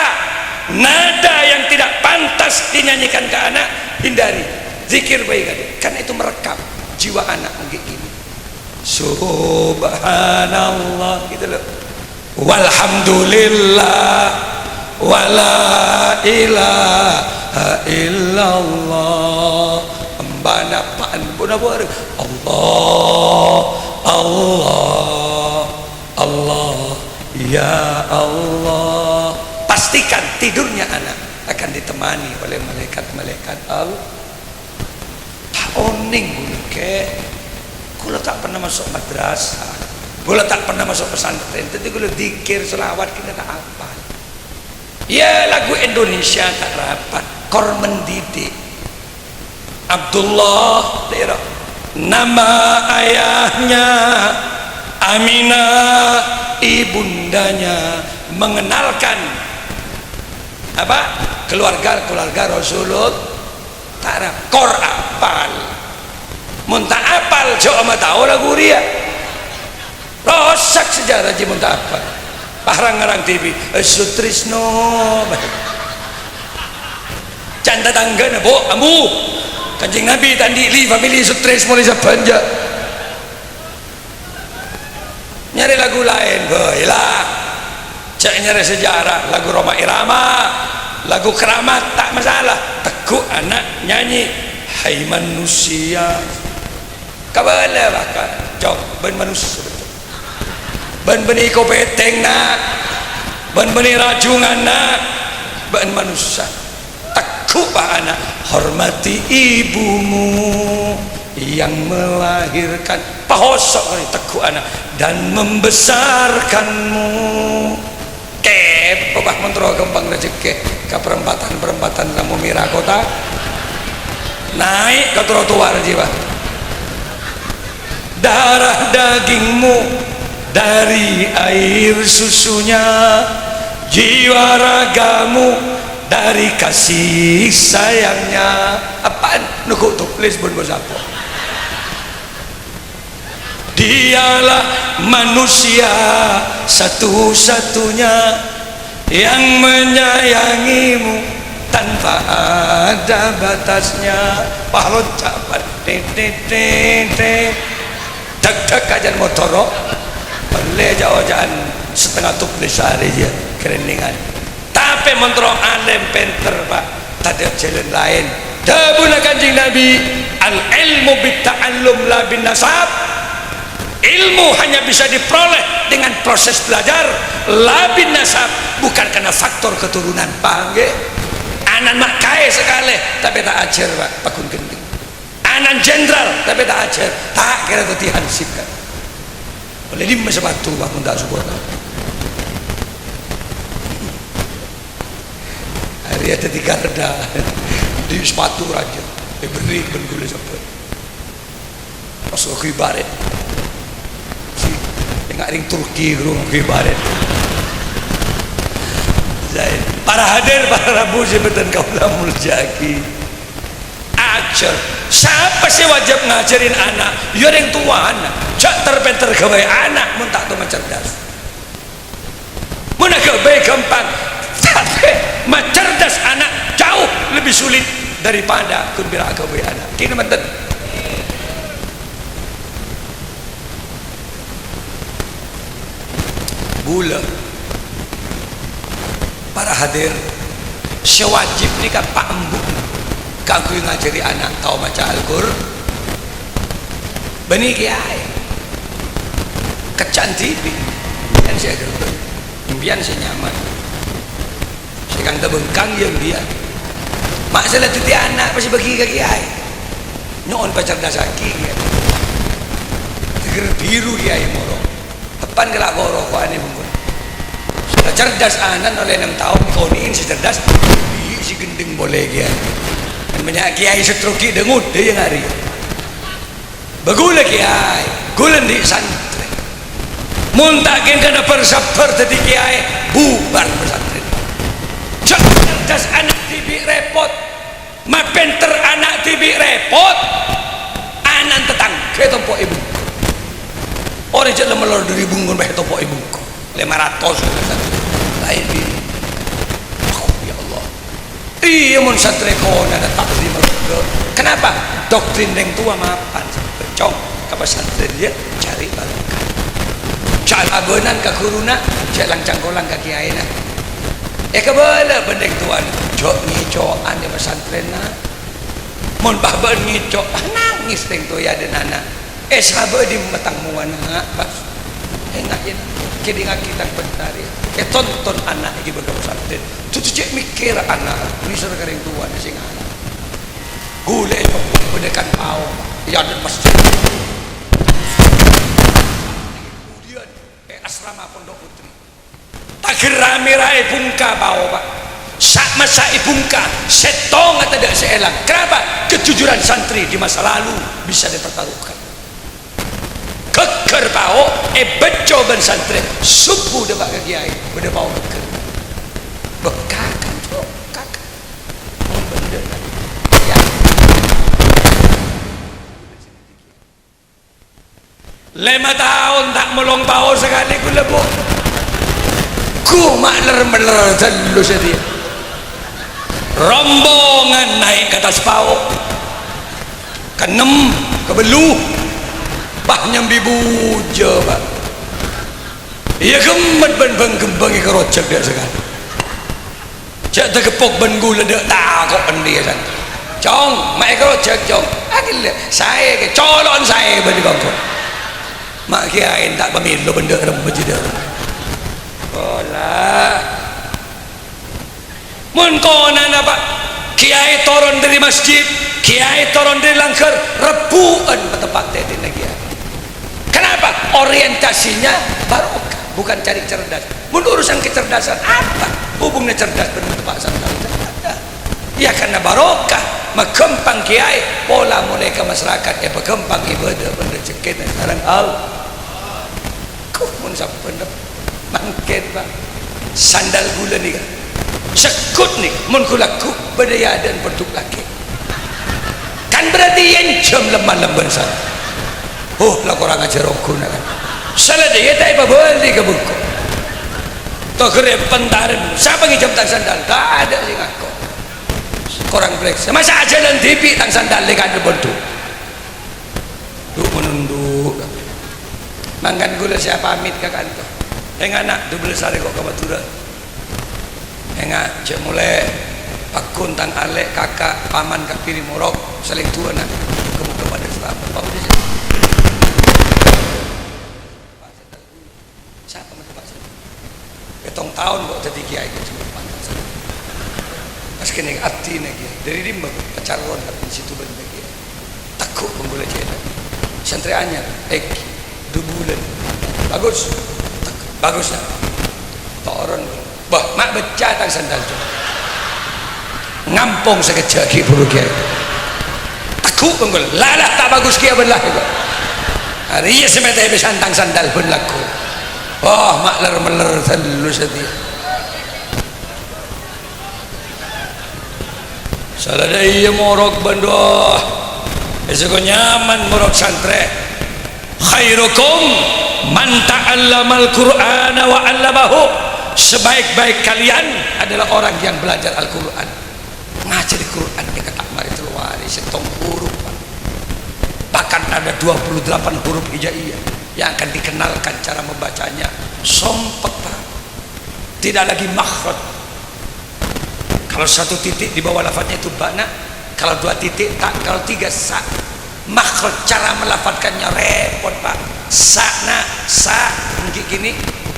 nada yang tidak pantas dinyanyikan ke anak hindari zikir baik karena itu merekam jiwa anak mungkin ini subhanallah gitu loh walhamdulillah wala ilaha illallah embana paan bunabur Allah ya Allah pastikan tidurnya anak akan ditemani oleh malaikat-malaikat Allah oning ke kula tak pernah masuk madrasah, kula tak pernah masuk pesantren, tapi kula zikir selawat kita tak apa. Ya lagu Indonesia tak rapat, kor mendidik. Abdullah daerah nama ayahnya, Aminah ibundanya, mengenalkan apa keluarga Rasulullah tak kor apal muntah apal coba tahu lagu dia rosak sejarah je muntah apal parang-arang TV Sutrisno canda tangga na bo ambu Kanjeng Nabi tadi li family Sutris mulai sabanja nyari lagu lain boilah cek nyari sejarah lagu Roma Irama lagu keramat tak masalah tekuk anak nyanyi hai manusia kabala bakal cok ben manusia ben beni kopeteng nak ben beni rajungan nak ben manusia tekuk pak anak hormati ibumu yang melahirkan pahosok kali tekuk anak dan membesarkanmu kep bah mentro gempang rezeki ke perempatan Lampu Merah kota naik ke trotoar jiwa darah dagingmu dari air susunya jiwa ragamu dari kasih sayangnya apaan nukuk tulis pun bersapo dialah manusia satu-satunya yang menyayangimu tanpa ada batasnya pahlon capat tek kajian motoro boleh jauh-jauhan setengah tulis sehari dia kereningan tapi mentro alim penter pak tak ada jalan lain dabuna Kanjeng Nabi al ilmu bitta'allum la bin nasab ilmu hanya bisa diperoleh dengan proses belajar labin nasab bukan karena faktor keturunan panggil anan mak kaya sekali tapi tak ajar pak pakun gending anan jenderal tapi tak ajar tak kira tadi hansip kan oleh lima sepatu pak pun tak support hari ada 3 reda di sepatu raja beri benggula sampai masuk ke ibarat nggak ring Turki rumah kibaret para hadir para rabu jabatan kaulah muljaki ajar siapa sih wajib ngajarin anak ya yang tua anak cak terpenter gawe anak mun tak tuh cerdas mun gawe gampang tapi mencerdas anak jauh lebih sulit daripada kun bira gawe anak kini menten gula para hadir sewajib ni kan pak embuk kaku ngajari anak tahu baca Al-Qur'an benih kiai kecantikan kan saya gerber impian saya nyaman saya kan terbengkang yang dia masalah titi anak pasti bagi ke kiai nyon pacar dasaki teger biru kiai morong depan gelak borok kok aneh pun sudah cerdas anak oleh 6 tahun kau ini si cerdas si gendeng boleh kiai dan banyak kiai setroki dengut dia yang hari bagula kiai gulen di santren muntakin kena persabar tadi kiai bubar pesantren cerdas anak tibi repot ma penter anak tibi repot anak tetangga tempo ibu orang je melor 2000 ngon bae topo ibu 500 lain bi ya Allah iya mun satreko ada takdim kenapa doktrin yang tua mapan cok ke pesantren dia cari barokah cak agonan ke guruna cak langcangkolang ke kiaina kebala bendeng tuan jok ngicoan di pesantren mun baban ngicok nangis teng tu ya den anak sahabat di metang muana pas enak ya kini ngakitan bentar ya tonton anak lagi bergabung pesantren tuh cek mikir anak bisa kering tua di sing anak gule pendekan pau ya dan masjid kemudian asrama Pondok Putri tak rame-rame bungka pau Pak sak masa ibungka setong atau tidak seelang. Kenapa? Kejujuran santri di masa lalu bisa dipertaruhkan. Keker pau bejo ben santri subuh debat ke kiai benda pau keker bekakan tuh kakak benda ya 5 tahun tak melong pau sekali ku lebuk ku makler-meler telu sedia rombongan naik ke atas pau kenem kebelu bah nyambi buja Pak iya gemet ben gembang ke rocek dia sekali cak terkepuk ben gula dek takut ben dia kan cong mak ke rocek cong akil saya ke colon saya ben kongkong mak kiai tak pemilu benda rembut dia olah mun konan apa kiai turun dari masjid kiai turun dari langkar rebuan tempat tadi kiai kenapa orientasinya barokah bukan cari cerdas mun urusan kecerdasan apa hubungnya cerdas dengan tempat sandal ya karena barokah mengembang kiai pola mulai ke masyarakat ya berkembang ibadah benda cekit sekarang mun sampai mangkin Pak sandal gula ni kan sekut ni mun kulaku berdaya dan bentuk laki kan berarti yang jam lemah-lemah sana lah korang ajar aku nak kan salah dia tak apa boleh ke buku tak kira pentaran siapa ngijam tang sandal tak ada sih ngaku korang periksa masa aja dan TV tang sandal lekan ada bentuk duk menunduk mangkan gula siapa pamit ke kantor anak 12 hari kok ke Madura cek mulai akun tang alek kakak paman kak piri morok saling tua nak kamu kepada selamat apa dia siapa macam Pak ketong tahun kok jadi kiai ke cuma pantas pas kena arti kiai dari rimba pacaron di situ benda kiai takut menggula cina santri anyar 2 bulan bagus bagus nak toron bah mak beca tang sandal tu ngampung sekejap ki buru kiai takut penggul lalah tak bagus kiai belah itu hari ya semeta habis tang sandal pun laku mak ler-meler telu setia salah dah iya morok bandoh esok nyaman morok santre khairukum man ta'allamal qur'ana wa 'allamahu sebaik-baik kalian adalah orang yang belajar Al-Quran ngajar Al-Quran dia kata mari terwari setong huruf bahkan ada 28 huruf hijaiyah yang akan dikenalkan cara membacanya sompek Pak tidak lagi makhraj kalau 1 titik di bawah lafadznya itu bana kalau 2 titik tak kalau 3 sa makhraj cara melafadzkannya repot Pak sa gini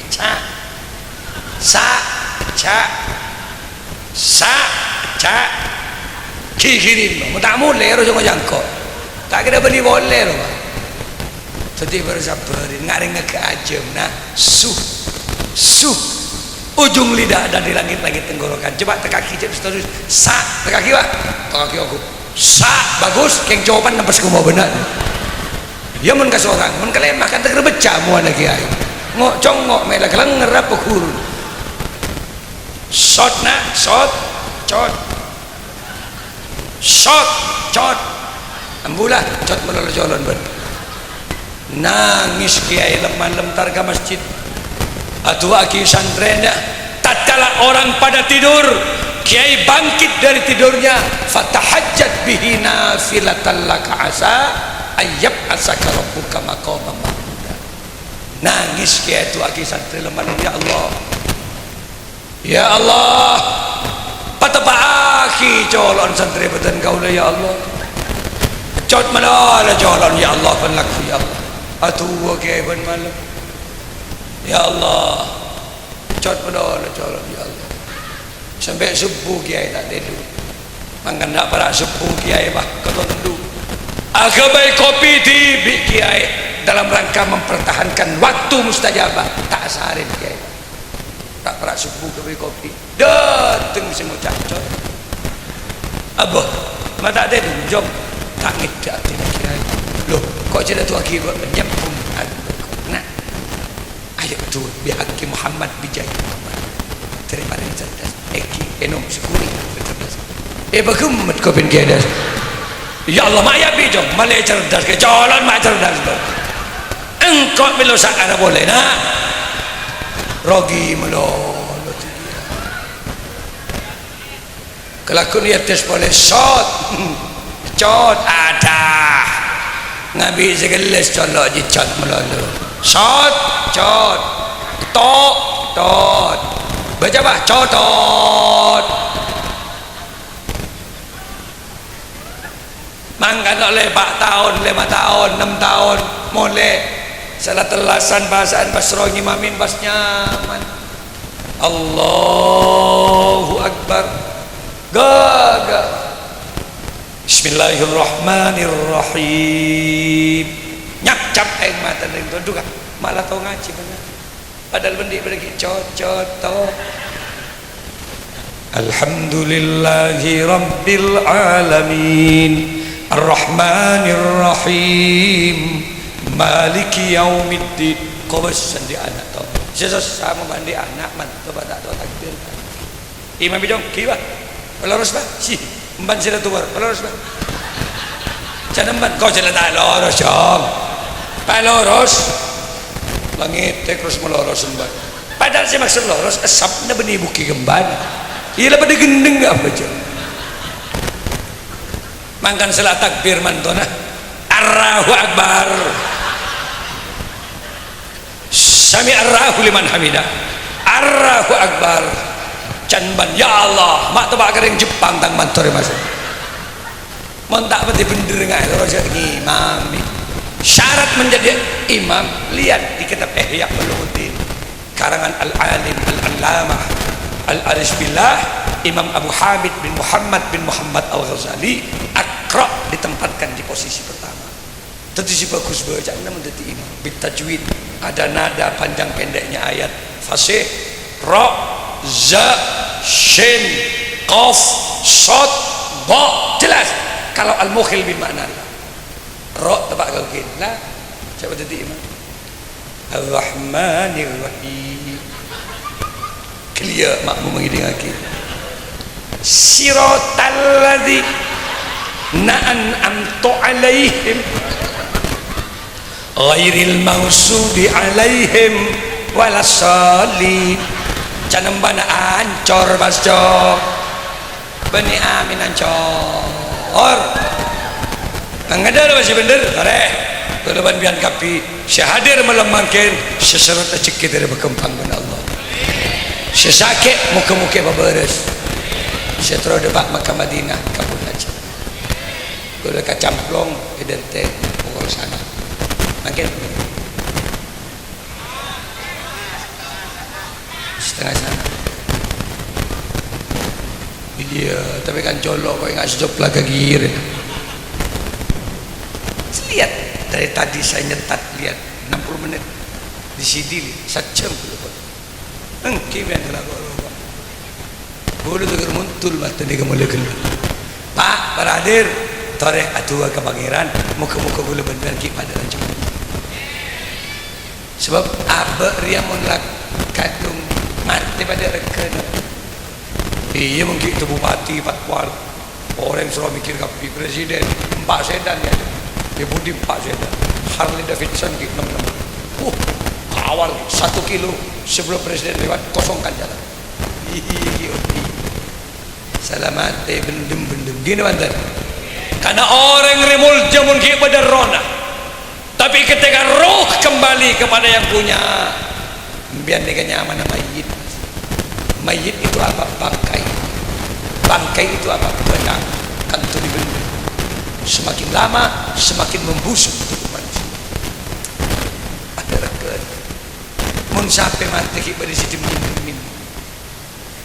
ca sa ca kikirin tak mulai harus jangkau tak kira beli boleh Pak jadi bersabarin ngaring keajem nah su ujung lidah ada di langit-langit tenggorokan coba tekaki terus sa tekaki Pak tekaki aku sa bagus keng jawaban nampas ku mau benar ya mun ka seorang mun kalemah kan teger becah mu anak kiai ngok congok mela kelang ngerap hurun shot cot ambulah cot melalui jalan ben nangis kiai lemah lemtar ke masjid atau aki santrennya tatkala orang pada tidur kiai bangkit dari tidurnya fatahajjat bihi nafilatan laka asa ayyab asaka rabbuka maqamam mahmuda nangis kiai itu aki santri lemah ya Allah ya Allah patapa aki colon santri beten kaula ya Allah cot malala colon ya Allah penlaku ya Allah atuh kiai ben malam ya Allah cot malala colon ya Allah sampai subuh kiai tak tidur mangkan tak para subuh kiai bah ketondu Agabai kopi di Kiai dalam rangka mempertahankan waktu mustajabah. Tak saharin Kiai. Tak pernah subuh ke kopi. Datang semua cacot. Abah, mata ada jom. Tak ngedak Kiai. Loh, kok cerita tu aki buat menyambung. Nah, ayo tu biar Aki Muhammad Bijaya terima kasih cerdas. Eki enom sekuri cerdas. Bagaimana kau Kiai dah? Ya Allah, maya bijong, malay cerdas ke jalan mak cerdas. Engkau bilo sakara boleh nak. Rogi melo. Kelakon dia tes boleh shot. Cot ada. Ngabi segelas colok je cot melulu. Shot, cot. Tok, tot. Baca apa? Cotot. Mangkan oleh 4 tahun, 5 tahun, 6 tahun mulai salah telasan bahasaan Basro nyimamin bas nyaman. Allahu Akbar. Gaga. Bismillahirrahmanirrahim. Nyap cap air mata dari tuan juga malah tahu ngaji benar. Padahal bendik pergi cocot. Alhamdulillahi Rabbil Alamin Ar-Rahmanir-Rahim Maliki Yaumiddin. Kau besan di anak tau sesama mandi anak man coba tak tahu takbir imam bijong kiwa pelorus bah si emban sila tuar pelorus bah jangan emban kau sila tak lorus jom pelorus langit terus melorus emban padahal saya maksud lorus asapnya benih buki gemban iya pada gendeng gak baca mangkan salah takbir mantona Allahu Akbar Sami Allahu liman hamidah Allahu Akbar canban ya Allah mak tebak kering Jepang tang mantor mas montak peti bener ngai roja imam syarat menjadi imam lihat di kitab Ihya Ulumuddin karangan Al-Alim Al-Allamah Al-Arif Billah Imam Abu Hamid bin Muhammad Al-Ghazali Aqra ditempatkan di posisi pertama. Tentu si bagus baca namun menjadi imam bitajwid ada nada panjang pendeknya ayat fasih ra za shin qaf shad ba jelas. Kalau al-mukhil bermakna ra tebak kau lah siapa jadi imam Ar-Rahmanir Rahim clear makmum mengiring lagi siratal ladzi na'an'amtu alaihim ghairil maghsubi alaihim walassalin jangan bana ancor basjo bani amin ancor ngadar masih bener tare kalau ban bian kapi syahadir melemangkan seserut cekit dari berkembang dengan Allah sesakit muka-muka baberes setro debat Makkah Madinah kabul aja kalau kacamplong identik pukul sana makin setengah sana iya tapi kan colok kok nggak sejauh lagi gire lihat dari tadi saya nyetat lihat 60 menit di CD 1 jam engkau yang telah boleh dengar muncul mata dia mulai keluar Pak beradir toreh atua ke pangeran muka-muka boleh benar pada rancang sebab abah ria menolak kadung mati pada rekan iya mungkin itu bupati patwal orang yang suruh mikir kapi presiden Pak Sedan ya dia budi Pak Sedan Harley Davidson gitu teman-teman awal 1 kilo sebelum presiden lewat kosongkan jalan selamat bendem gini mantan karena orang remul jamun kepada rona tapi ketika roh kembali kepada yang punya biar dia nyaman mayit itu apa bangkai itu apa benang kan itu dibendem semakin lama semakin membusuk tubuh manusia ada rekan mun sampai mati kepada situ min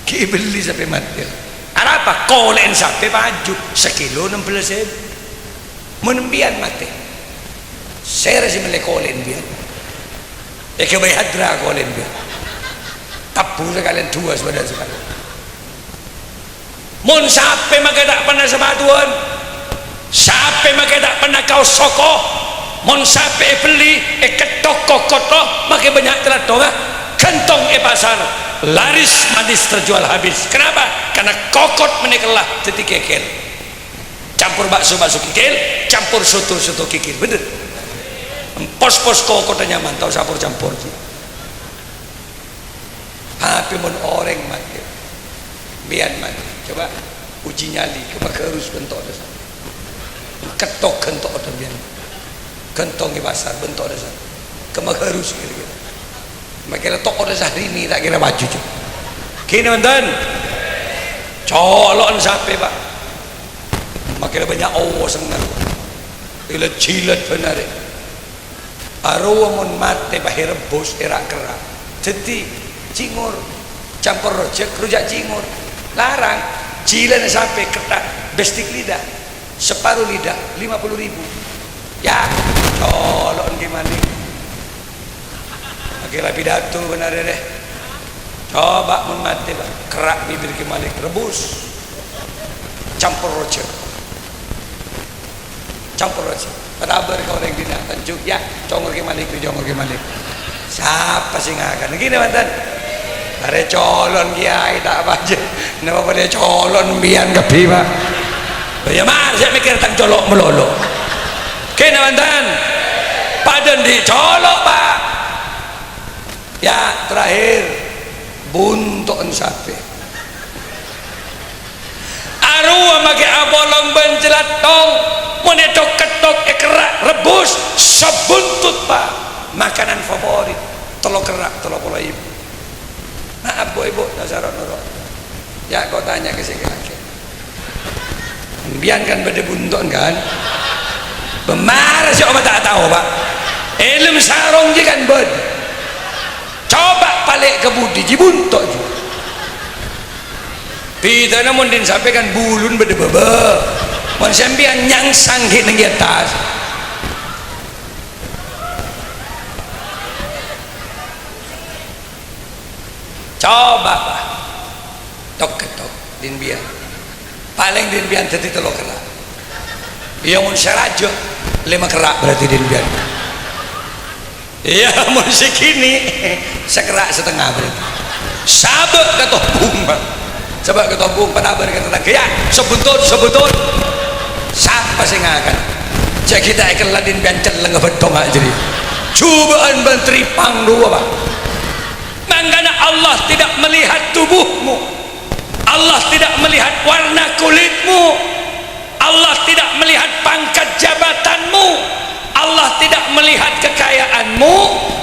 kibeli sampai mati apa kolen sampai baju sekilo 16.000 menembian mati saya rasa melekolen biar kebayadra kolen biar tapu sekalian dua saudara sekalian mon sampai maka tak pernah sebatuan sampai maka tak pernah kau sokoh mon sampai beli ketok kokotoh maka banyak telatong kentong pasar laris manis terjual habis. Kenapa? Karena kokot menikelah jadi kekel campur bakso kikil campur soto kikil bener pos kokot nyaman tahu campur tapi mon orang mati biar mati coba uji nyali kebakarus bentuk dasar ketok kentok ada biar kentong di pasar bentuk dasar kebakarus kira-kira makanya tok dasar ini tak kira baju cuy kini mantan colon sampai pak makanya banyak awas sengar ila jilat benar arwah mon mati bahir rebus erak kerak jadi cingur campur rujak cingur larang jilat sampai ketak bestik lidah separuh lidah 50.000 ya colon gimana akhirnya pidato benar deh coba mon mati pak kerak bibir gimana rebus campur rujak berabar kau yang tidak tenjuk ya congor ke malik siapa sih ngakan gini mantan ada colon kiai tak apa aja kenapa pada colon bian kepi pak ya mar saya mikir tentang colok melolo kini mantan padan di colok pak ya terakhir bunton sapi arwah make abolong benjelat tong monetok ketok kerak rebus sebuntut pak makanan favorit telur kerak telur pola ibu maaf bu ibu nasaron nurut ya kau tanya ke si kakek biarkan pada bunton kan bemarah si oma tak tahu pak ilmu sarong je kan bed coba balik ke budi jibuntok juga pita namun din sampaikan bulun beda beba mon sampean nyangsang hit nang atas coba pak tok ketok din bian paling din bian jadi telur kerak iya mon syarajo 5 kerak berarti din bian iya mon sekini sekerak setengah berarti sabek ketopung pak coba ketopung penabar kata ya sebuntut siapa sih ngakan cek kita ikan ladin bencet lengah betong aja jadi cobaan bantri pang dua pak makanya Allah tidak melihat tubuhmu Allah tidak melihat warna kulitmu Allah tidak melihat pangkat jabatanmu Allah tidak melihat kekayaanmu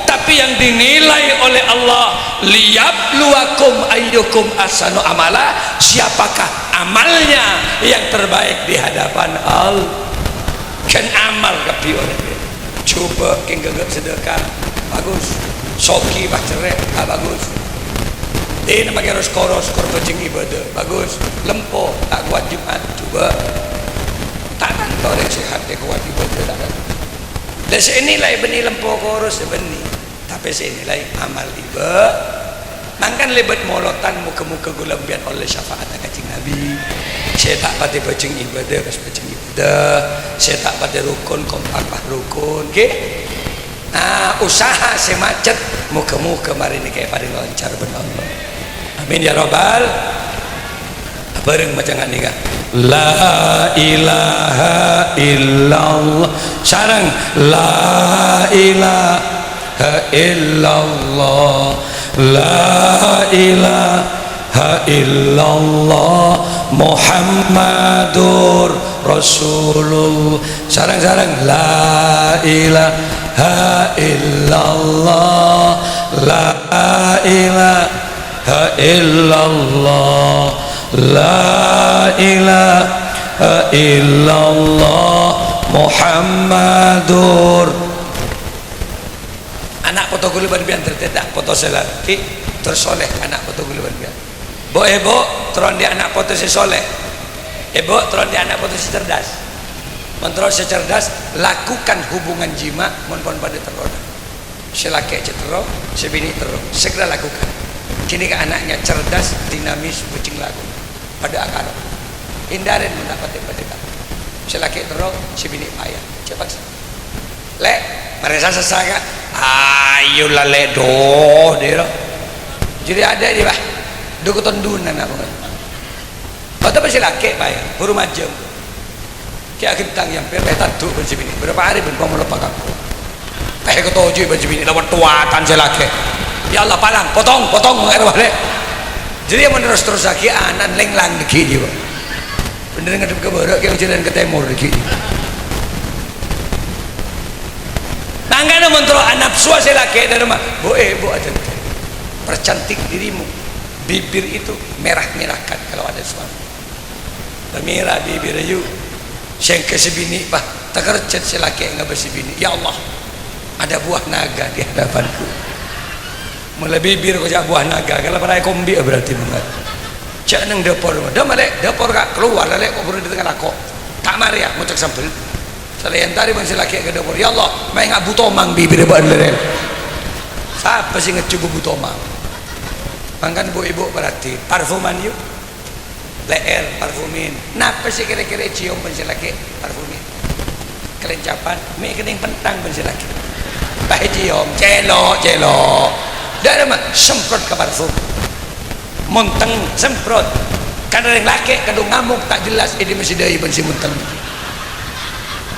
tapi yang dinilai oleh Allah liyabluwakum ayyukum ahsanu amala siapakah amalnya yang terbaik di hadapan Allah kan amal kepi orang coba keng gegep sedekah bagus soki bah cerek bagus ini pakai koros korban ibadah bagus lempo tak kuat Jumat coba tak kantor yang sehat dia kuat ibadah tak kan dan senilai benih lempo koros benih tapi senilai amal iba mangkan lebat molotan muka-muka gulambian oleh syafaat kacing Nabi saya tak pada bacing ibadah pas bacing ibadah saya tak pada rukun kompak rukun nah usaha saya macet muka-muka mari ini kayak pada lancar benar Allah amin ya robbal bareng macam ini kan la ilaha illallah sarang la ilaha illallah la ilaha illallah Muhammadur Rasulullah sarang-sarang la ilaha illallah la ilaha illallah la ilaha illallah Muhammadur anak foto guluban bian tertedak foto selaki tersoleh anak foto guluban bian bo ebo teron dia anak foto si soleh ebo teron dia anak foto si cerdas mentero secerdas lakukan hubungan jima mon pada tergoda selaki cetero sebini terus segera lakukan. Kini ke anaknya cerdas dinamis kucing lagu pada akar hindarin mendapat pada selaki terus sebini payah cepat lek mereka sesaka ayo lah lek doh dia jadi ada di bah dukuton dunan apa atau pasti laki payah baru majeng kayak kentang yang peta tuh bersih ini berapa hari pun kamu lupa kamu kayak ketujuh bersih ini lawan tuatan selaki ya Allah palang potong mengaruh balik jadi yang menerus lagi anan lenglang di kiri bener ngadep ke barat kayak jalan ke timur di kiri tanggana mentero anak suah selaki dari rumah bu aja percantik dirimu bibir itu merah-merahkan kalau ada suami merah bibir yuk yang kesebini pak tak kerjat selaki nggak bersibini ya Allah ada buah naga di hadapanku mulai bibir kau jak buah naga kalau pada kombi berarti banget cak neng dapur dah malek dapur kak keluar lelek kau beri di tengah aku tak mari ya ngucak sampel selain tadi bang selaki ke dapur ya Allah main nggak butomang bibir buat lelek siapa sih ngecubu butomang makan ibu berarti parfuman yuk leer parfumin napa sih kira-kira cium pensilaki parfumin kelencapan mie kening pentang pensilaki bahe cium celo dah mah semprot ke parfum munteng semprot kan ada yang laki kadung ngamuk tak jelas ini masih dari bensin munteng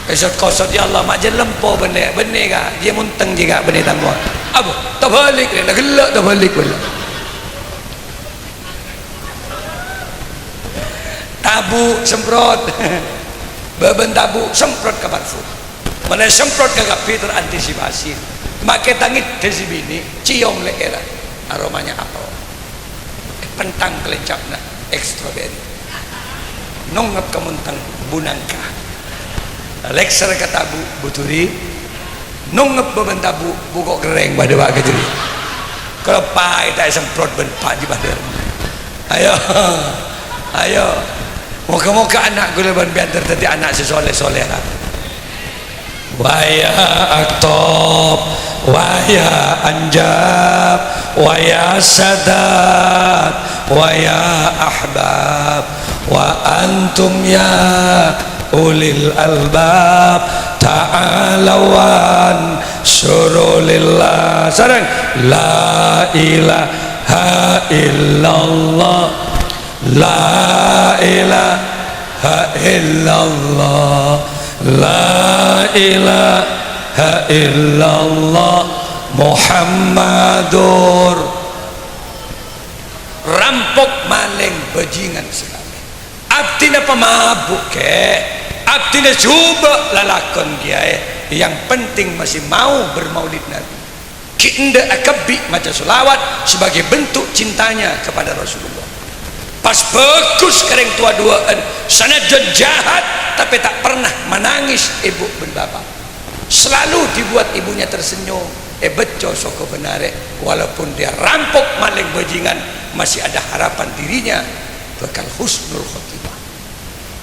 esot kosot ya Allah majen lempo bener kah dia munteng juga bener tangguh abu tak balik dah gelak tak balik tabu semprot beban tabu semprot ke parfum mana semprot ke kapi terantisipasi make tangit desi bini cium leera aromanya apa pentang kelencapna ekstroberi nongep kemuntang bunangka lekser ke tabu buturi nongep beban tabu bukok gereng pada wak kejeri kalau pai tak semprot ben pak di badan ayo moga-moga anak gue leban biar terjadi anak sesoleh-soleha waya aktop waya anjab waya sadat waya ahbab wa antum ya ulil albab ta'alawan surulillah sarang la ilaha illallah La ilaha illallah La ilaha illallah Muhammadur rampok maling bajingan sekali abdina pemabuk ke abdina coba lalakon dia yang penting masih mau bermaulid Nabi kinda akabi maca selawat sebagai bentuk cintanya kepada Rasulullah pas bagus kering tua duaan sanajan jahat tapi tak pernah menangis ibu dan bapak selalu dibuat ibunya tersenyum beco soko benare walaupun dia rampok maling bajingan masih ada harapan dirinya bakal husnul khotimah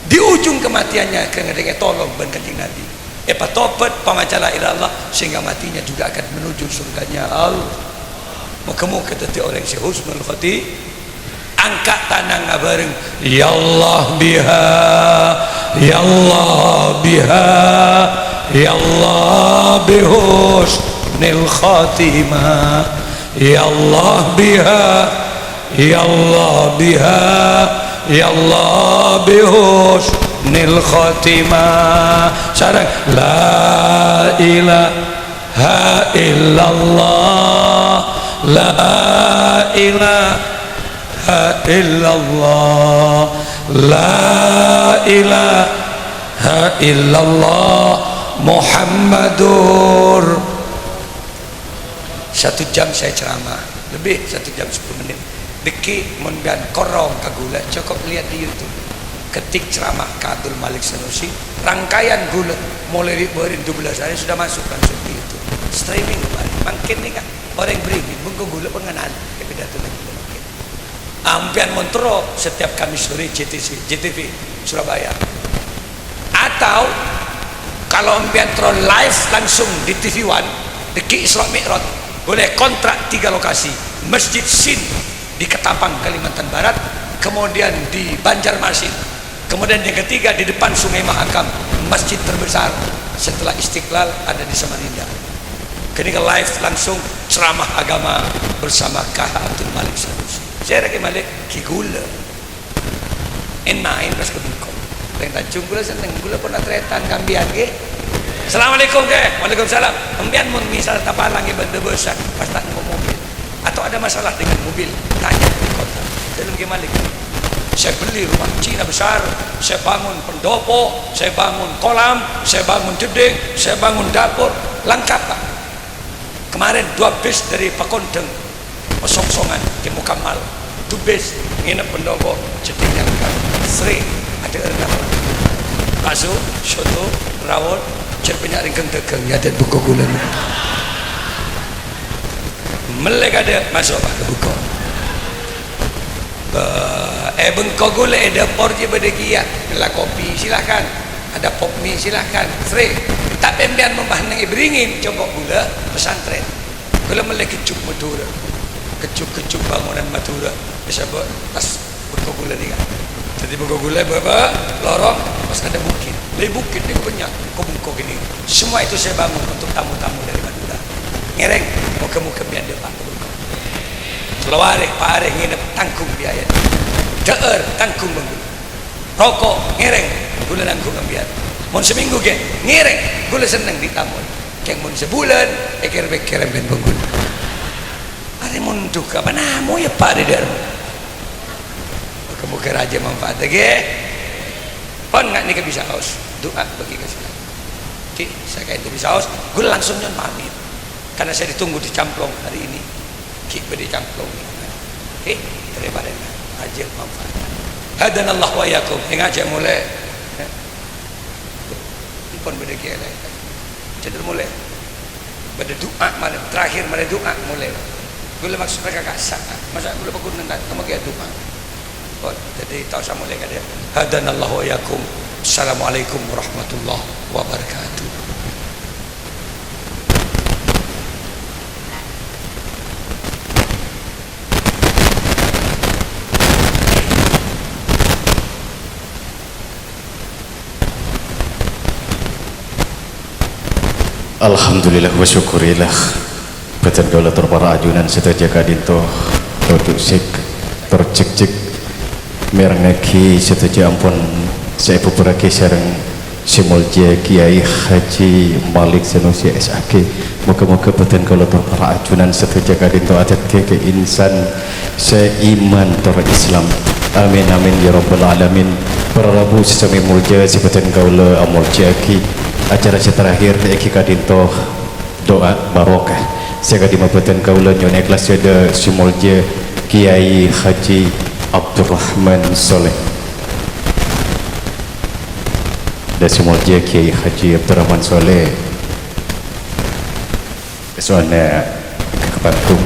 di ujung kematiannya kena dengan tolong ben kanjeng Nabi tobat pamacala ila Allah sehingga matinya juga akan menuju surganya Allah moga-moga tadi orang si husnul khotimah angkat tanang bareng ya Allah biha ya Allah biha ya Allah bihusnil khatimah ya Allah biha ya Allah biha ya Allah bihusnil khatimah sarang la ilaha illallah la ilaha illallah la ilaha illallah Muhammadur 1 jam saya ceramah lebih 1 jam 10 menit deki mundan korong kagula cukup lihat di YouTube ketik ceramah Abdul Malik Sanusi rangkaian gula mulai dibuarin 12 hari sudah masuk langsung di YouTube streaming kemarin makin nih kan orang beri bungku gula pengenalan pidato lagi ampian Montro setiap Kamis sore JTV Surabaya atau kalau ambian tron live langsung di TV One di Ki Isra Mi'raj, boleh kontrak 3 lokasi: Masjid Sin di Ketapang Kalimantan Barat, kemudian di Banjarmasin, kemudian yang ketiga di depan Sungai Mahakam, masjid terbesar setelah Istiqlal ada di Samarinda. Kini ke live langsung ceramah agama bersama Kah Abdul Malik Sanusi. Saya lagi Malik Ki Gula enain pas kebuka yang Tanjung gula seneng gula pernah tretan kambian ke. Assalamualaikum ke. Waalaikumsalam. Kambian mun misal tapalang ke benda besar pas tak mau mobil atau ada masalah dengan mobil, tanya di kota. Dalam ke Malik, saya beli rumah Cina besar, saya bangun pendopo, saya bangun kolam, saya bangun jeding, saya bangun dapur, lengkap Pak. Kemarin 2 bis dari Pakondeng Songsongan ke Mukamal, 2 bis nginep pendopo, jedingnya lengkap, sering ada rendang, bakso, soto, rawon, cek banyak ringkeng dagang ya, dan buka gula melek ada masuk Pak ke buka bengkok gula ada porji berdegia gula kopi silahkan, ada pop mie silahkan, free. Tak pembian membahanangi beringin coba gula pesantren gula melek kecup Madura, kecup bangunan Madura bisa buat tas bengkok gula ni kan. Jadi bengkok gula bapak lorong pas ada bukit, dari bukit ni banyak kok bengkok ini, semua itu saya bangun untuk tamu-tamu dari Madura. Ngereng muka-muka biar dia Pak bengkok selawari Pak Arif nginep tanggung biaya deer tanggung bangun rokok ngereng gula nanggung biar mau seminggu ke ngereng gula seneng ditamun keng mau sebulan ekir-bekir ben bangun ada munduk apa namu ya Pak di dalam muka raja manfaat lagi pon nggak nih bisa haus doa bagi kasih oke saya kayak itu bisa haus gula langsung nyon pamit karena saya ditunggu di Camplong hari ini ki di Camplong oke daripada aja manfaat hadanallah wa yakum ngajak mulai pun beda kia lah cendera mulai pada doa malam terakhir malam doa mulai gula maksud mereka kasar masa gula pakun nanti kamu kia doa oh jadi tahu sama mulai kada hadanallah wa yakum. Assalamualaikum warahmatullahi wabarakatuh. Alhamdulillah wa syukurillah betul dola terpara ajunan serta jaga dinto untuk sik tercik-cik merengaki serta ampun saya pupurake sareng simulja Kiai Haji Malik Sanusi SAK muka-muka betul dola terpara ajunan serta jaga dinto adat ke insan seiman tor Islam amin amin ya rabbal alamin. Para rabu sesami mulja sebutan kaula amulja ki acara terakhir Eki Kadinto doa barokah saya dimabatan kaula nyon ikhlas ada simulja Kiai Haji Abdurrahman Soleh dan simulja Kiai Haji Abdurrahman Soleh soalnya kepantung